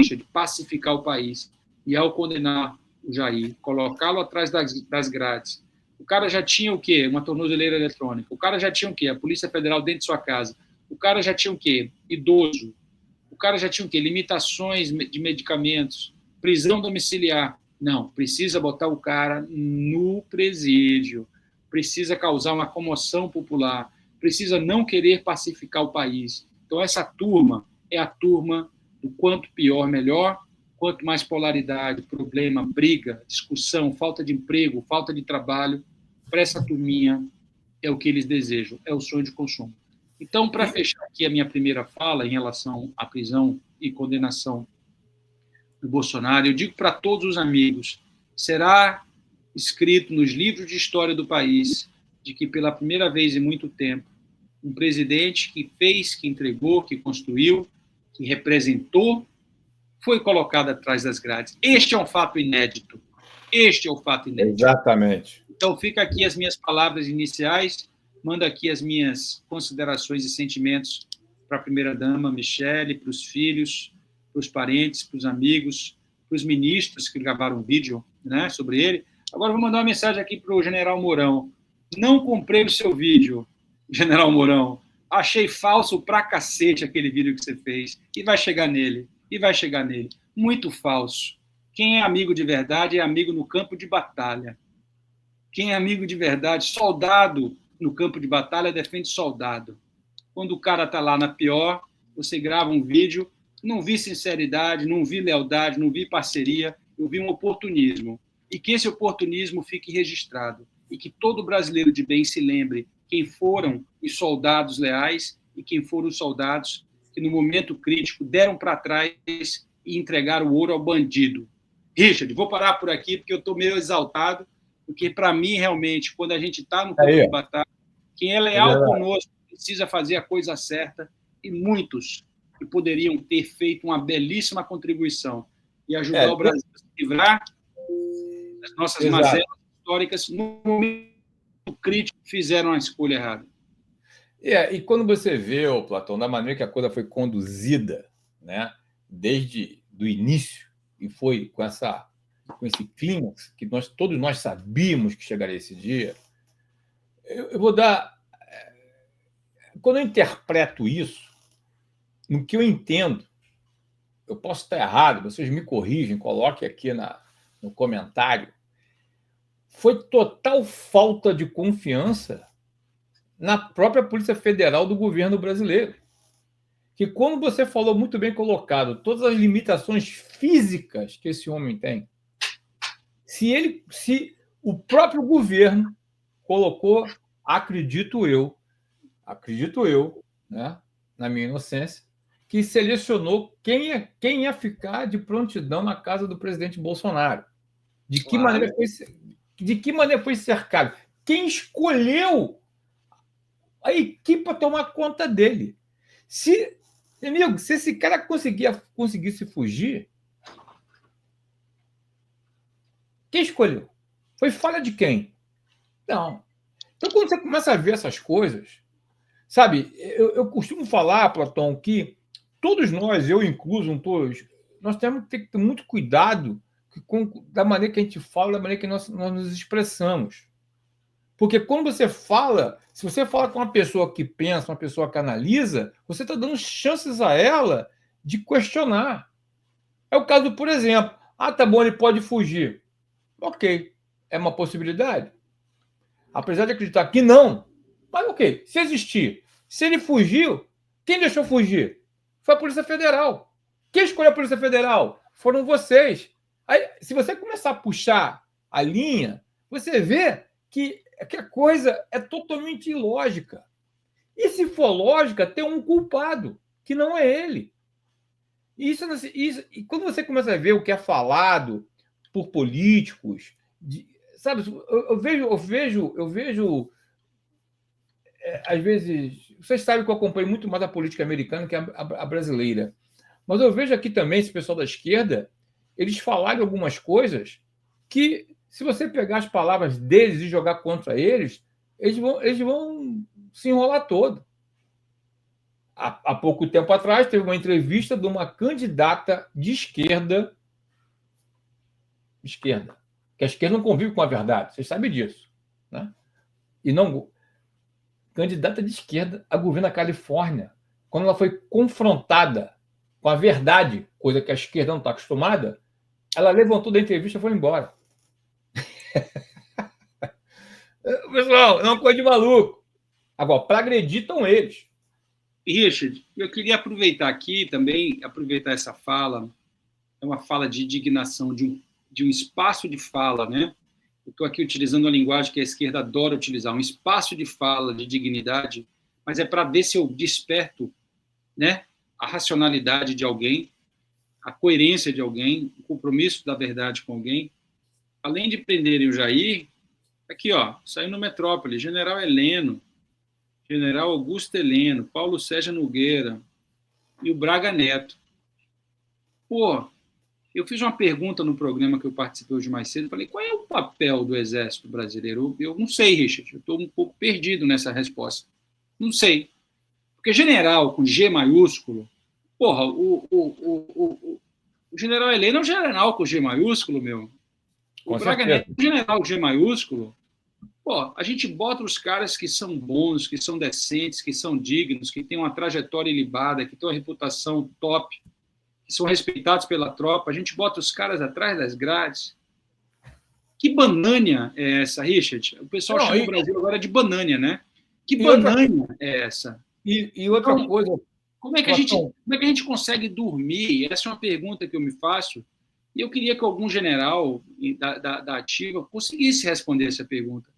de pacificar o país. E ao condenar o Jair, colocá-lo atrás das grades, o cara já tinha o quê? Uma tornozeleira eletrônica. O cara já tinha o quê? A Polícia Federal dentro de sua casa. O cara já tinha o quê? Idoso. O cara já tinha o quê? Limitações de medicamentos, prisão domiciliar. Não, precisa botar o cara no presídio, precisa causar uma comoção popular, precisa não querer pacificar o país. Então, essa turma é a turma do quanto pior, melhor, quanto mais polaridade, problema, briga, discussão, falta de emprego, falta de trabalho, para essa turminha é o que eles desejam, é o sonho de consumo. Então, para fechar aqui a minha primeira fala em relação à prisão e condenação do Bolsonaro, eu digo para todos os amigos, será escrito nos livros de história do país de que, pela primeira vez em muito tempo, um presidente que fez, que entregou, que construiu, que representou, foi colocado atrás das grades. Este é um fato inédito. Este é o fato inédito. Exatamente. Então, fica aqui as minhas palavras iniciais, mando aqui as minhas considerações e sentimentos para a primeira-dama, Michele, para os filhos, para os parentes, para os amigos, para os ministros que gravaram um vídeo, né, sobre ele. Agora, vou mandar uma mensagem aqui para o General Mourão. Não comprei o seu vídeo, General Mourão. Achei falso pra cacete aquele vídeo que você fez. E vai chegar nele. Muito falso. Quem é amigo de verdade é amigo no campo de batalha. Quem é amigo de verdade, soldado no campo de batalha, defende soldado. Quando o cara está lá na pior, você grava um vídeo, não vi sinceridade, não vi lealdade, não vi parceria, eu vi um oportunismo. E que esse oportunismo fique registrado. E que todo brasileiro de bem se lembre quem foram os soldados leais e quem foram os soldados que, no momento crítico, deram para trás e entregaram o ouro ao bandido. Richard, vou parar por aqui, porque eu estou meio exaltado, porque, para mim, realmente, quando a gente está no campo de batalha, quem é leal conosco precisa fazer a coisa certa, e muitos que poderiam ter feito uma belíssima contribuição e ajudar o Brasil a se livrar das nossas mazelas históricas, no momento crítico, fizeram a escolha errada. E quando você vê, Platão, da maneira que a coisa foi conduzida, né, desde o início, e foi com esse clímax que todos nós sabíamos que chegaria esse dia, eu vou dar... Quando eu interpreto isso, no que eu entendo, eu posso estar errado, vocês me corrigem, coloquem aqui no comentário, foi total falta de confiança na própria Polícia Federal do governo brasileiro. Que, como você falou muito bem colocado, todas as limitações físicas que esse homem tem, se o próprio governo colocou, acredito eu, né, na minha inocência, que selecionou quem ia ficar de prontidão na casa do presidente Bolsonaro, De que maneira foi cercado? Quem escolheu a equipe para tomar conta dele? Se esse cara conseguisse fugir, quem escolheu? Foi falha de quem? Não. Então, quando você começa a ver essas coisas, sabe, eu costumo falar, Platão, que todos nós, eu incluso, todos, nós temos que ter muito cuidado da maneira que a gente fala, da maneira que nós nos expressamos. Porque quando você fala, se você fala com uma pessoa que pensa, uma pessoa que analisa, você está dando chances a ela de questionar. É o caso, por exemplo, tá bom, ele pode fugir. Ok, é uma possibilidade. Apesar de acreditar que não, mas ok, se existir, se ele fugiu, quem deixou fugir? Foi a Polícia Federal. Quem escolheu a Polícia Federal? Foram vocês. Aí, se você começar a puxar a linha, você vê que a coisa é totalmente ilógica. E se for lógica, tem um culpado, que não é ele. E quando você começa a ver o que é falado por políticos, sabe, eu vejo às vezes, vocês sabem que eu acompanho muito mais a política americana que a brasileira, mas eu vejo aqui também esse pessoal da esquerda, eles falarem algumas coisas que, se você pegar as palavras deles e jogar contra eles vão se enrolar todo. Há pouco tempo atrás, teve uma entrevista de uma candidata de esquerda, que a esquerda não convive com a verdade, vocês sabem disso, né? E não... Candidata de esquerda a governo da Califórnia, quando ela foi confrontada com a verdade, coisa que a esquerda não está acostumada, ela levantou da entrevista e foi embora. Pessoal, é uma coisa de maluco. Agora, para agredir estão eles. Richard, eu queria aproveitar aqui também, aproveitar essa fala, é uma fala de indignação, de um espaço de fala, né? Eu estou aqui utilizando a linguagem que a esquerda adora utilizar, um espaço de fala, de dignidade, mas é para ver se eu desperto, né, a racionalidade de alguém, a coerência de alguém, o compromisso da verdade com alguém. Além de prenderem o Jair, aqui, ó, saiu no Metrópole, General Heleno, General Augusto Heleno, Paulo Sérgio Nogueira e o Braga Neto. Pô, eu fiz uma pergunta no programa que eu participei hoje mais cedo, falei, qual é o papel do Exército Brasileiro? Eu não sei, Richard, eu estou um pouco perdido nessa resposta. Não sei. Porque general com G maiúsculo, porra, o general Heleno é um general com G maiúsculo, meu. O Braga Neto é um general com G maiúsculo. Pô, a gente bota os caras que são bons, que são decentes, que são dignos, que têm uma trajetória ilibada, que têm uma reputação top, que são respeitados pela tropa, a gente bota os caras atrás das grades. Que banânia é essa, Richard? O pessoal chama o Brasil agora de banânia, né? Que banânia é essa? E outra então, coisa... Como é que a gente consegue dormir? Essa é uma pergunta que eu me faço, e eu queria que algum general da ativa conseguisse responder essa pergunta.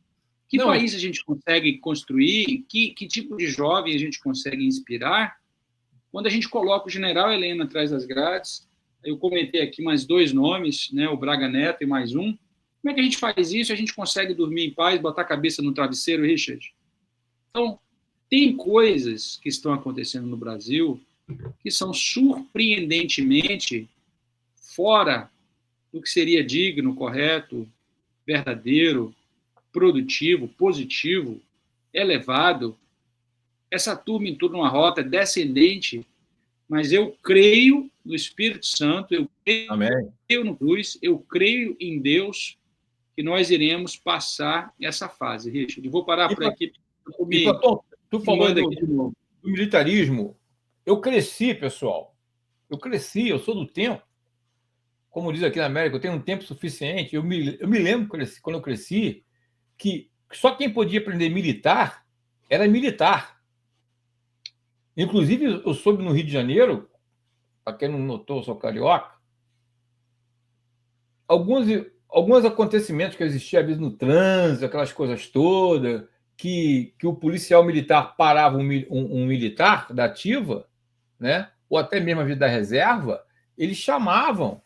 Que país a gente consegue construir? Que tipo de jovem a gente consegue inspirar? Quando a gente coloca o general Heleno atrás das grades, eu comentei aqui mais 2 nomes, né, o Braga Neto e mais um. Como é que a gente faz isso? A gente consegue dormir em paz, botar a cabeça no travesseiro, Richard? Então, tem coisas que estão acontecendo no Brasil que são surpreendentemente fora do que seria digno, correto, verdadeiro, produtivo, positivo, elevado. Essa turma entrou numa rota descendente, mas eu creio no Espírito Santo, eu creio no Cruz, eu creio em Deus, que nós iremos passar essa fase, Richard. Eu vou parar por aqui. Tu falando do militarismo, eu cresci, pessoal. Eu sou do tempo. Como diz aqui na América, eu tenho um tempo suficiente. Eu me lembro, quando eu cresci, que só quem podia aprender militar era militar. Inclusive, eu soube no Rio de Janeiro, para quem não notou, eu sou carioca, alguns acontecimentos que existiam, às vezes, no trânsito, aquelas coisas todas, que o policial militar parava um militar da ativa, né? Ou até mesmo a vida da reserva, eles chamavam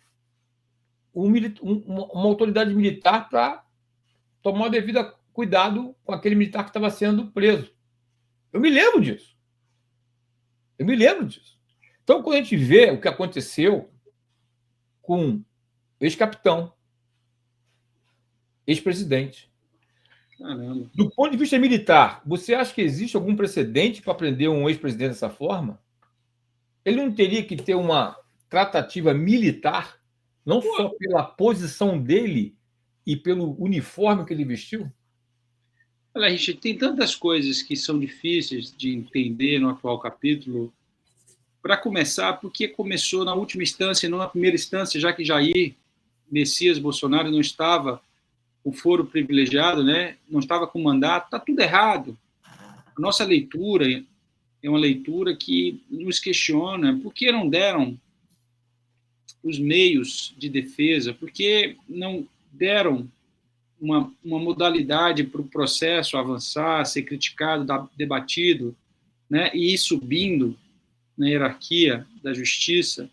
uma autoridade militar para tomar o devido cuidado com aquele militar que estava sendo preso. Eu me lembro disso. Então, quando a gente vê o que aconteceu com ex-capitão, ex-presidente, do ponto de vista militar, você acha que existe algum precedente para prender um ex-presidente dessa forma? Ele não teria que ter uma tratativa militar, não só pela posição dele e pelo uniforme que ele vestiu? Olha, Richard, tem tantas coisas que são difíceis de entender no atual capítulo. Para começar, porque começou na última instância, não na primeira instância, já que Jair Messias Bolsonaro não estava com foro privilegiado, né? Não estava com mandato, está tudo errado. A nossa leitura é uma leitura que nos questiona por que não deram os meios de defesa, por que não deram uma modalidade para o processo avançar, ser criticado, debatido, né? E ir subindo na hierarquia da justiça.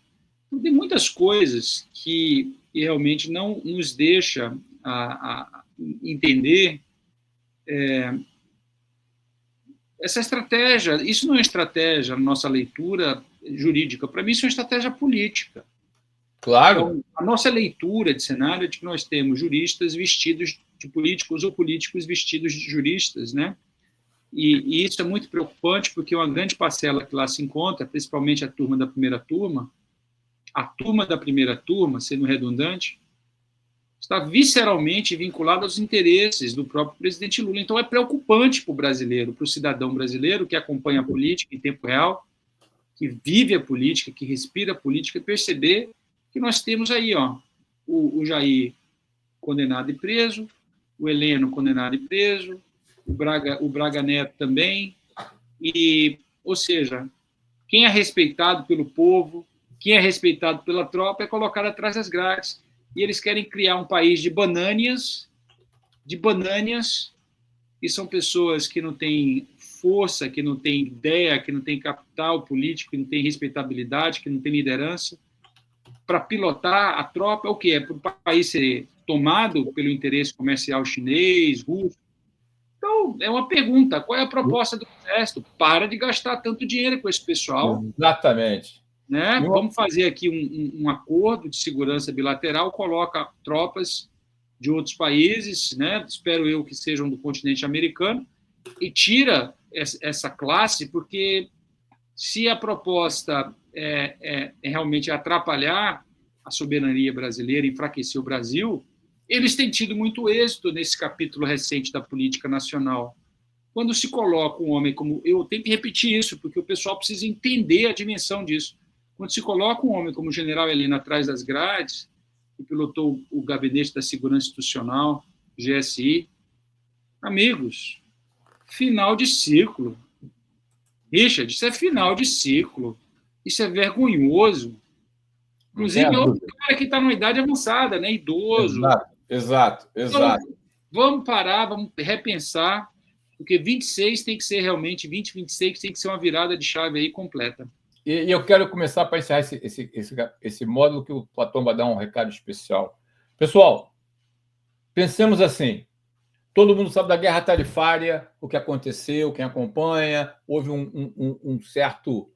Então, tem muitas coisas que realmente não nos deixa a entender essa estratégia. Isso não é estratégia na nossa leitura jurídica, para mim isso é uma estratégia política. Claro. Então, a nossa leitura de cenário é de que nós temos juristas vestidos de políticos ou políticos vestidos de juristas, né? E isso é muito preocupante, porque uma grande parcela que lá se encontra, principalmente a turma da primeira turma, sendo redundante, está visceralmente vinculada aos interesses do próprio presidente Lula. Então, é preocupante para o brasileiro, para o cidadão brasileiro que acompanha a política em tempo real, que vive a política, que respira a política, perceber que nós temos aí o Jair condenado e preso, o Heleno condenado e preso, o Braga Neto também, ou seja, quem é respeitado pelo povo, quem é respeitado pela tropa é colocado atrás das grades. E eles querem criar um país de banânias, e são pessoas que não têm força, que não têm ideia, que não têm capital político, que não têm respeitabilidade, que não têm liderança, para pilotar a tropa. O que é? Para o país ser tomado pelo interesse comercial chinês, russo. Então, é uma pergunta: qual é a proposta do Exército? Para de gastar tanto dinheiro com esse pessoal. Exatamente. Né? Vamos fazer aqui um acordo de segurança bilateral, coloca tropas de outros países, né? Espero eu que sejam do continente americano, e tira essa classe, porque se a proposta é realmente atrapalhar a soberania brasileira, enfraquecer o Brasil, eles têm tido muito êxito nesse capítulo recente da política nacional. Quando se coloca um homem como... Eu tenho que repetir isso, porque o pessoal precisa entender a dimensão disso. Quando se coloca um homem como o general Heleno atrás das grades, que pilotou o Gabinete da Segurança Institucional, GSI, amigos, final de ciclo. Richard, isso é final de ciclo. Isso é vergonhoso. Inclusive, é outro cara que está numa idade avançada, né? Idoso. Exato. Então, vamos parar, vamos repensar, porque 26 tem que ser realmente, 2026 tem que ser uma virada de chave aí completa. E eu quero começar para encerrar esse módulo que o Platão vai dar um recado especial. Pessoal, pensemos assim, todo mundo sabe da guerra tarifária, o que aconteceu, quem acompanha, houve um certo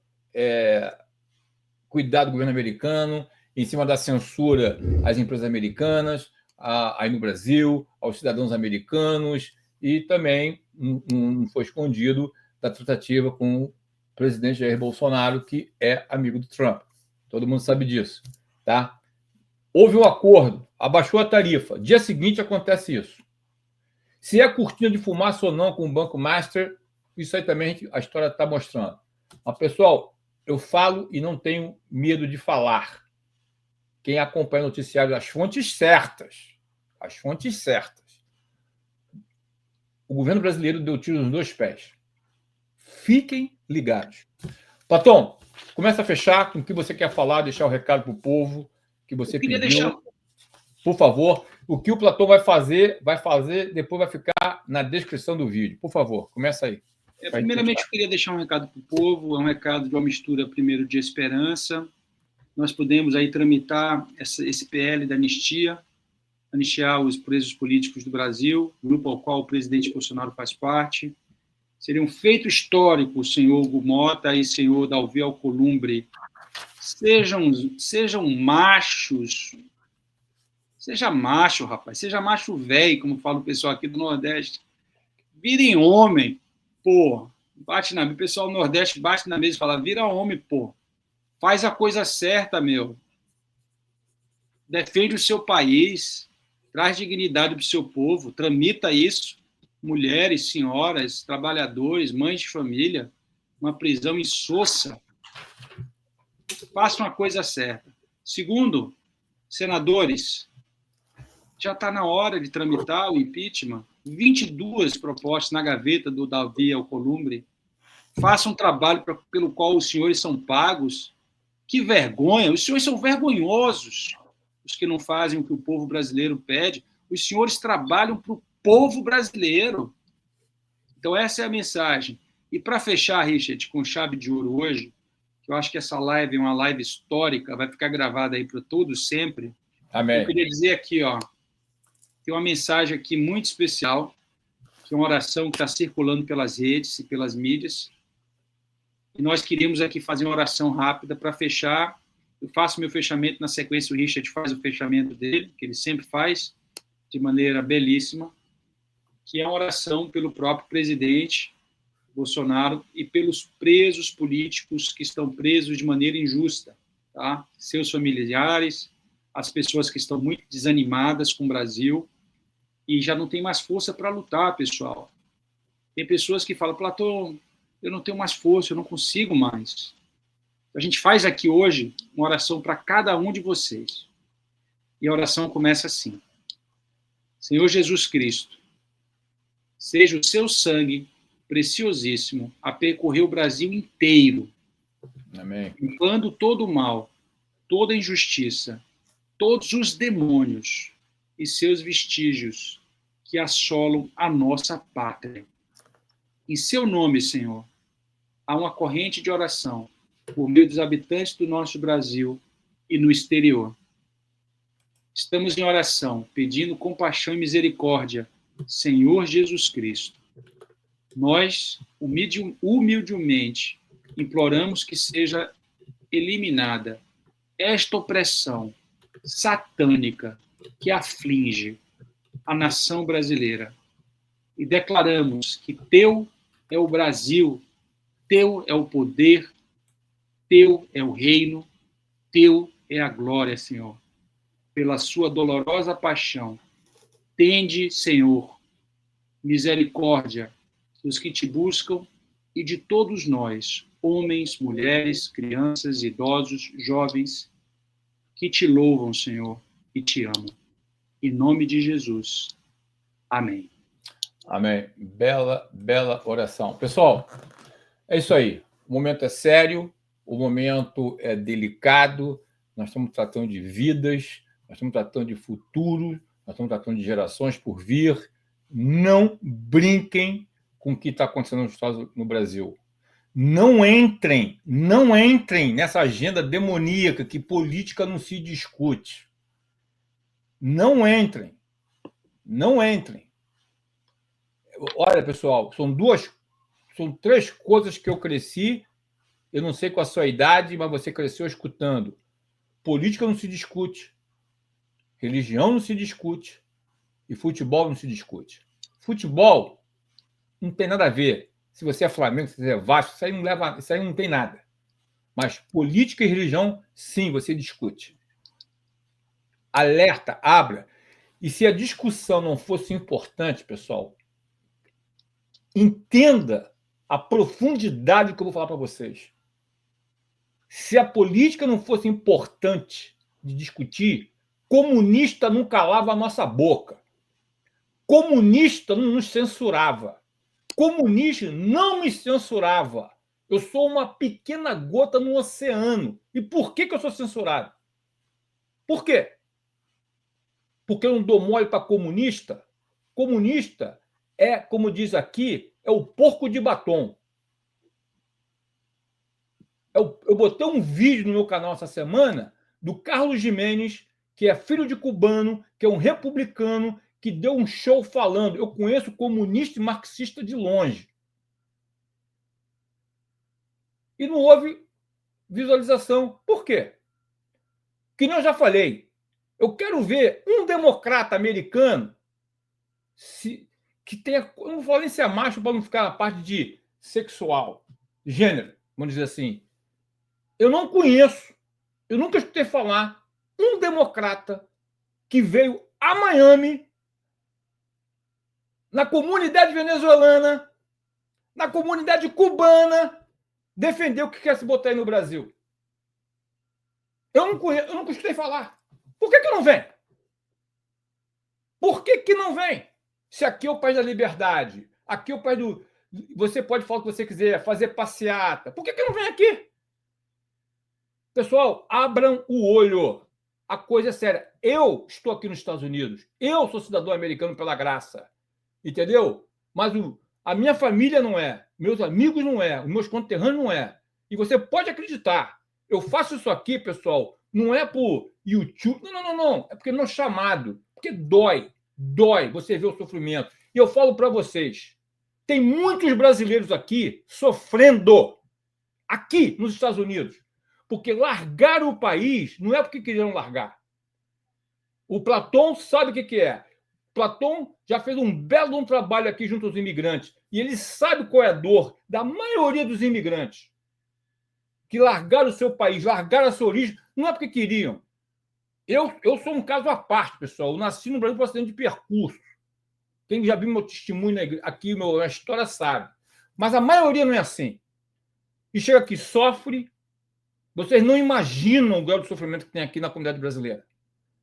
cuidado do governo americano em cima da censura às empresas americanas, aí no Brasil, aos cidadãos americanos, e também não foi escondido da tratativa com o presidente Jair Bolsonaro, que é amigo do Trump. Todo mundo sabe disso, tá? Houve um acordo, abaixou a tarifa. Dia seguinte acontece isso. Se é cortina de fumaça ou não com o Banco Master, isso aí também a história está mostrando. Mas, pessoal, eu falo e não tenho medo de falar. Quem acompanha o noticiário, as fontes certas, o governo brasileiro deu tiro nos dois pés. Fiquem ligados. Platão, começa a fechar com o que você quer falar, deixar o recado para o povo que você pediu. Por favor, o que o Platão vai fazer, depois vai ficar na descrição do vídeo. Por favor, começa aí. Primeiramente, eu queria deixar um recado para o povo, é um recado de uma mistura, primeiro, de esperança, nós pudemos aí tramitar esse PL da anistia, anistiar os presos políticos do Brasil, grupo ao qual o presidente Bolsonaro faz parte. Seria um feito histórico, senhor Hugo Mota e senhor Davi Alcolumbre. Sejam machos. Seja macho, rapaz. Seja macho velho, como fala o pessoal aqui do Nordeste. Virem homem, pô. O pessoal do Nordeste bate na mesa e fala, vira homem, pô. Faz a coisa certa, meu. Defende o seu país. Traz dignidade para o seu povo. Tramita isso. Mulheres, senhoras, trabalhadores, mães de família. Uma prisão insossa. Façam a coisa certa. Segundo, senadores, já está na hora de tramitar o impeachment. 22 propostas na gaveta do Davi Alcolumbre. Façam um trabalho pelo qual os senhores são pagos. Que vergonha! Os senhores são vergonhosos, os que não fazem o que o povo brasileiro pede. Os senhores trabalham para o povo brasileiro. Então, essa é a mensagem. E para fechar, Richard, com chave de ouro hoje, que eu acho que essa live é uma live histórica, vai ficar gravada aí para todos sempre. Amém. Eu queria dizer aqui, ó, tem uma mensagem aqui muito especial, que é uma oração que está circulando pelas redes e pelas mídias. E nós queríamos aqui fazer uma oração rápida para fechar. Eu faço meu fechamento na sequência, o Richard faz o fechamento dele, que ele sempre faz, de maneira belíssima, que é uma oração pelo próprio presidente Bolsonaro e pelos presos políticos que estão presos de maneira injusta, tá? Seus familiares, as pessoas que estão muito desanimadas com o Brasil e já não tem mais força para lutar, pessoal. Tem pessoas que falam, Platão, eu não tenho mais força, eu não consigo mais. A gente faz aqui hoje uma oração para cada um de vocês. E a oração começa assim. Senhor Jesus Cristo, seja o seu sangue preciosíssimo a percorrer o Brasil inteiro, Amém. limpando todo o mal, toda a injustiça, todos os demônios e seus vestígios que assolam a nossa pátria. Em seu nome, Senhor, há uma corrente de oração por meio dos habitantes do nosso Brasil e no exterior. Estamos em oração, pedindo compaixão e misericórdia, Senhor Jesus Cristo. Nós, humildemente, imploramos que seja eliminada esta opressão satânica que aflige a nação brasileira. E declaramos que teu é o Brasil, teu é o poder, teu é o reino, teu é a glória, Senhor. Pela sua dolorosa paixão, tende, Senhor, misericórdia dos que te buscam e de todos nós, homens, mulheres, crianças, idosos, jovens, que te louvam, Senhor, e te amam. Em nome de Jesus. Amém. Amém. Bela, bela oração. Pessoal, é isso aí. O momento é sério, o momento é delicado, nós estamos tratando de vidas, nós estamos tratando de futuro, nós estamos tratando de gerações por vir. Não brinquem com o que está acontecendo no Brasil. Não entrem nessa agenda demoníaca que política não se discute. Não entrem. Olha, pessoal, são três coisas que eu cresci. Eu não sei qual a sua idade, mas você cresceu escutando. Política não se discute. Religião não se discute. E futebol não se discute. Futebol não tem nada a ver. Se você é Flamengo, se você é Vasco, isso aí não tem nada. Mas política e religião, sim, você discute. Alerta, abra. E se a discussão não fosse importante, pessoal, entenda a profundidade que eu vou falar para vocês. Se a política não fosse importante de discutir, comunista não calava a nossa boca. Comunista não nos censurava. Comunista não me censurava. Eu sou uma pequena gota no oceano. E por que eu sou censurado? Por quê? Porque eu não dou mole para comunista? Comunista é, como diz aqui, é o porco de batom. Eu botei um vídeo no meu canal essa semana do Carlos Giménez, que é filho de cubano, que é um republicano, que deu um show falando. Eu conheço comunista e marxista de longe. E não houve visualização. Por quê? Que nem eu já falei. Eu quero ver um democrata americano que tenha. Eu não vou falar nem se é macho para não ficar na parte de sexual, gênero, vamos dizer assim. Eu não conheço, eu nunca escutei falar um democrata que veio a Miami, na comunidade venezuelana, na comunidade cubana, defender o que quer se botar aí no Brasil. Eu nunca escutei falar. Por que não vem? Por que não vem? Se aqui é o país da liberdade, aqui é o país do. Você pode falar o que você quiser, fazer passeata. Por que não vem aqui? Pessoal, abram o olho. A coisa é séria. Eu estou aqui nos Estados Unidos. Eu sou cidadão americano pela graça. Entendeu? Mas a minha família não é. Meus amigos não é. Os meus conterrâneos não é. E você pode acreditar. Eu faço isso aqui, pessoal, não é por YouTube. Não. É porque não é chamado. Porque dói. Dói você ver o sofrimento. E eu falo para vocês, tem muitos brasileiros aqui sofrendo. Aqui, nos Estados Unidos. Porque largaram o país não é porque queriam largar. O Platão sabe o que é. Platão já fez um belo trabalho aqui junto aos imigrantes. E ele sabe qual é a dor da maioria dos imigrantes. Que largaram o seu país, largaram a sua origem, não é porque queriam. Eu sou um caso à parte, pessoal. Eu nasci no Brasil por acidente de percurso. Quem já viu meu testemunho aqui, minha história, sabe. Mas a maioria não é assim. E chega aqui, sofre. Vocês não imaginam o grau de sofrimento que tem aqui na comunidade brasileira.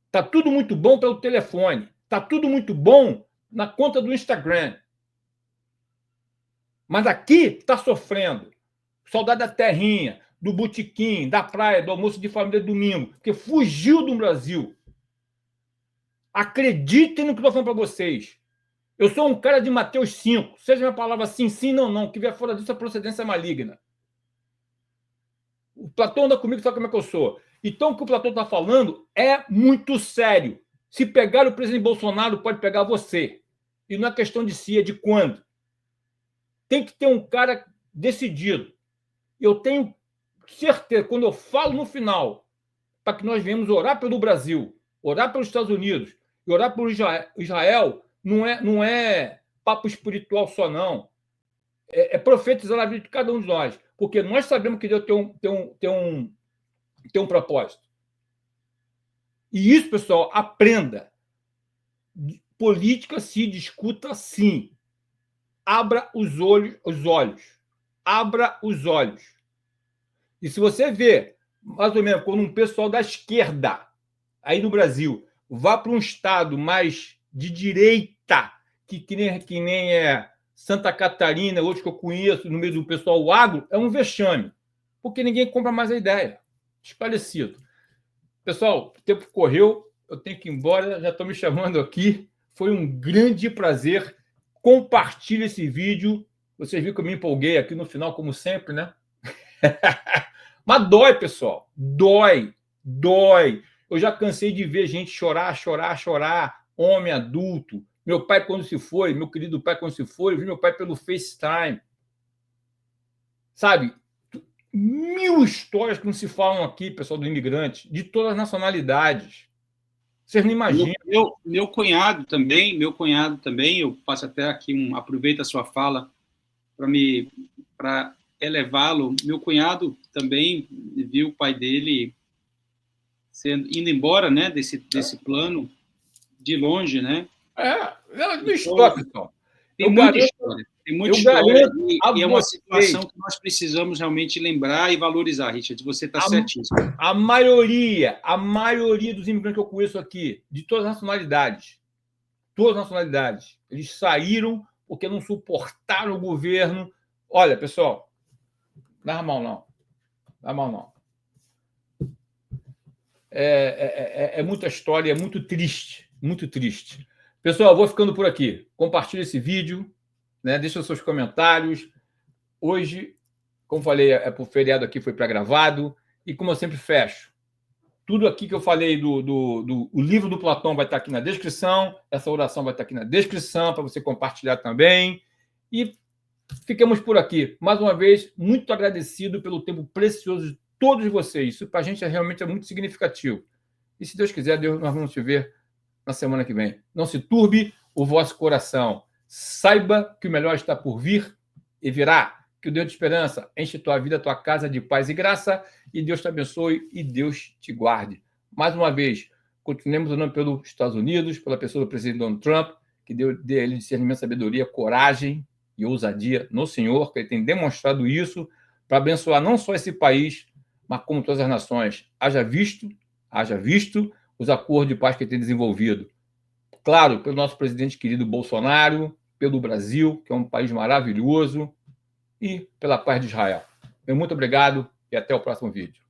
Está tudo muito bom pelo telefone. Está tudo muito bom na conta do Instagram. Mas aqui está sofrendo. Saudade da terrinha, do botequim, da praia, do almoço de família domingo, porque fugiu do Brasil. Acreditem no que eu estou falando para vocês. Eu sou um cara de Mateus 5. Seja minha palavra sim, não. O que vier fora disso é procedência maligna. O Platão anda comigo, sabe como é que eu sou. Então, o que o Platão está falando é muito sério. Se pegar o presidente Bolsonaro, pode pegar você. E não é questão de se, é de quando. Tem que ter um cara decidido. Eu tenho certeza, quando eu falo no final, para que nós venhamos orar pelo Brasil, orar pelos Estados Unidos e orar por Israel, não é papo espiritual só, não. É profetizar na vida de cada um de nós. Porque nós sabemos que Deus tem um propósito. E isso, pessoal, aprenda. Política se discuta assim. Abra os olhos. Abra os olhos. E se você vê, mais ou menos, quando um pessoal da esquerda, aí no Brasil, vá para um estado mais de direita, que nem é Santa Catarina, outros que eu conheço, no meio do pessoal agro, é um vexame. Porque ninguém compra mais a ideia. Esclarecido. Pessoal, o tempo correu, eu tenho que ir embora, já estão me chamando aqui. Foi um grande prazer. Compartilhe esse vídeo. Vocês viram que eu me empolguei aqui no final, como sempre, né? Mas dói, pessoal. Dói. Eu já cansei de ver gente chorar. Homem adulto. Meu pai, quando se foi, meu querido pai, quando se foi, eu vi meu pai pelo FaceTime. Sabe? 1000 histórias que não se falam aqui, pessoal, do imigrante, de todas as nacionalidades. Vocês não imaginam. Meu cunhado também, eu passo até aqui aproveito a sua fala para elevá-lo. Meu cunhado também viu o pai dele indo embora, né, desse plano de longe, né? Não história, pessoal. Tem muita história. E é uma situação que nós precisamos realmente lembrar e valorizar, Richard. Você está certíssimo. A maioria dos imigrantes que eu conheço aqui, de todas as nacionalidades, eles saíram porque não suportaram o governo. Olha, pessoal, não dá mal, não. É muita história, é muito triste. Pessoal, eu vou ficando por aqui. Compartilhe esse vídeo, né? Deixa os seus comentários. Hoje Como falei, é para o feriado aqui, foi pré-gravado. E como eu sempre fecho, tudo aqui que eu falei o livro do Platão vai estar aqui na descrição, essa oração vai estar aqui na descrição para você compartilhar também. E ficamos por aqui. Mais uma vez, muito agradecido pelo tempo precioso de todos vocês. Isso para a gente realmente é muito significativo. E se Deus quiser, nós vamos te ver na semana que vem. Não se turbe o vosso coração. Saiba que o melhor está por vir e virá. Que o Deus de esperança enche tua vida, tua casa de paz e graça, e Deus te abençoe e Deus te guarde. Mais uma vez, continuemos orando pelos Estados Unidos, pela pessoa do presidente Donald Trump, que dê a ele discernimento, sabedoria, coragem e ousadia no Senhor, que ele tem demonstrado isso para abençoar não só esse país, mas como todas as nações. Haja visto os acordos de paz que ele tem desenvolvido. Claro, pelo nosso presidente querido Bolsonaro, pelo Brasil, que é um país maravilhoso, e pela paz de Israel. Muito obrigado e até o próximo vídeo.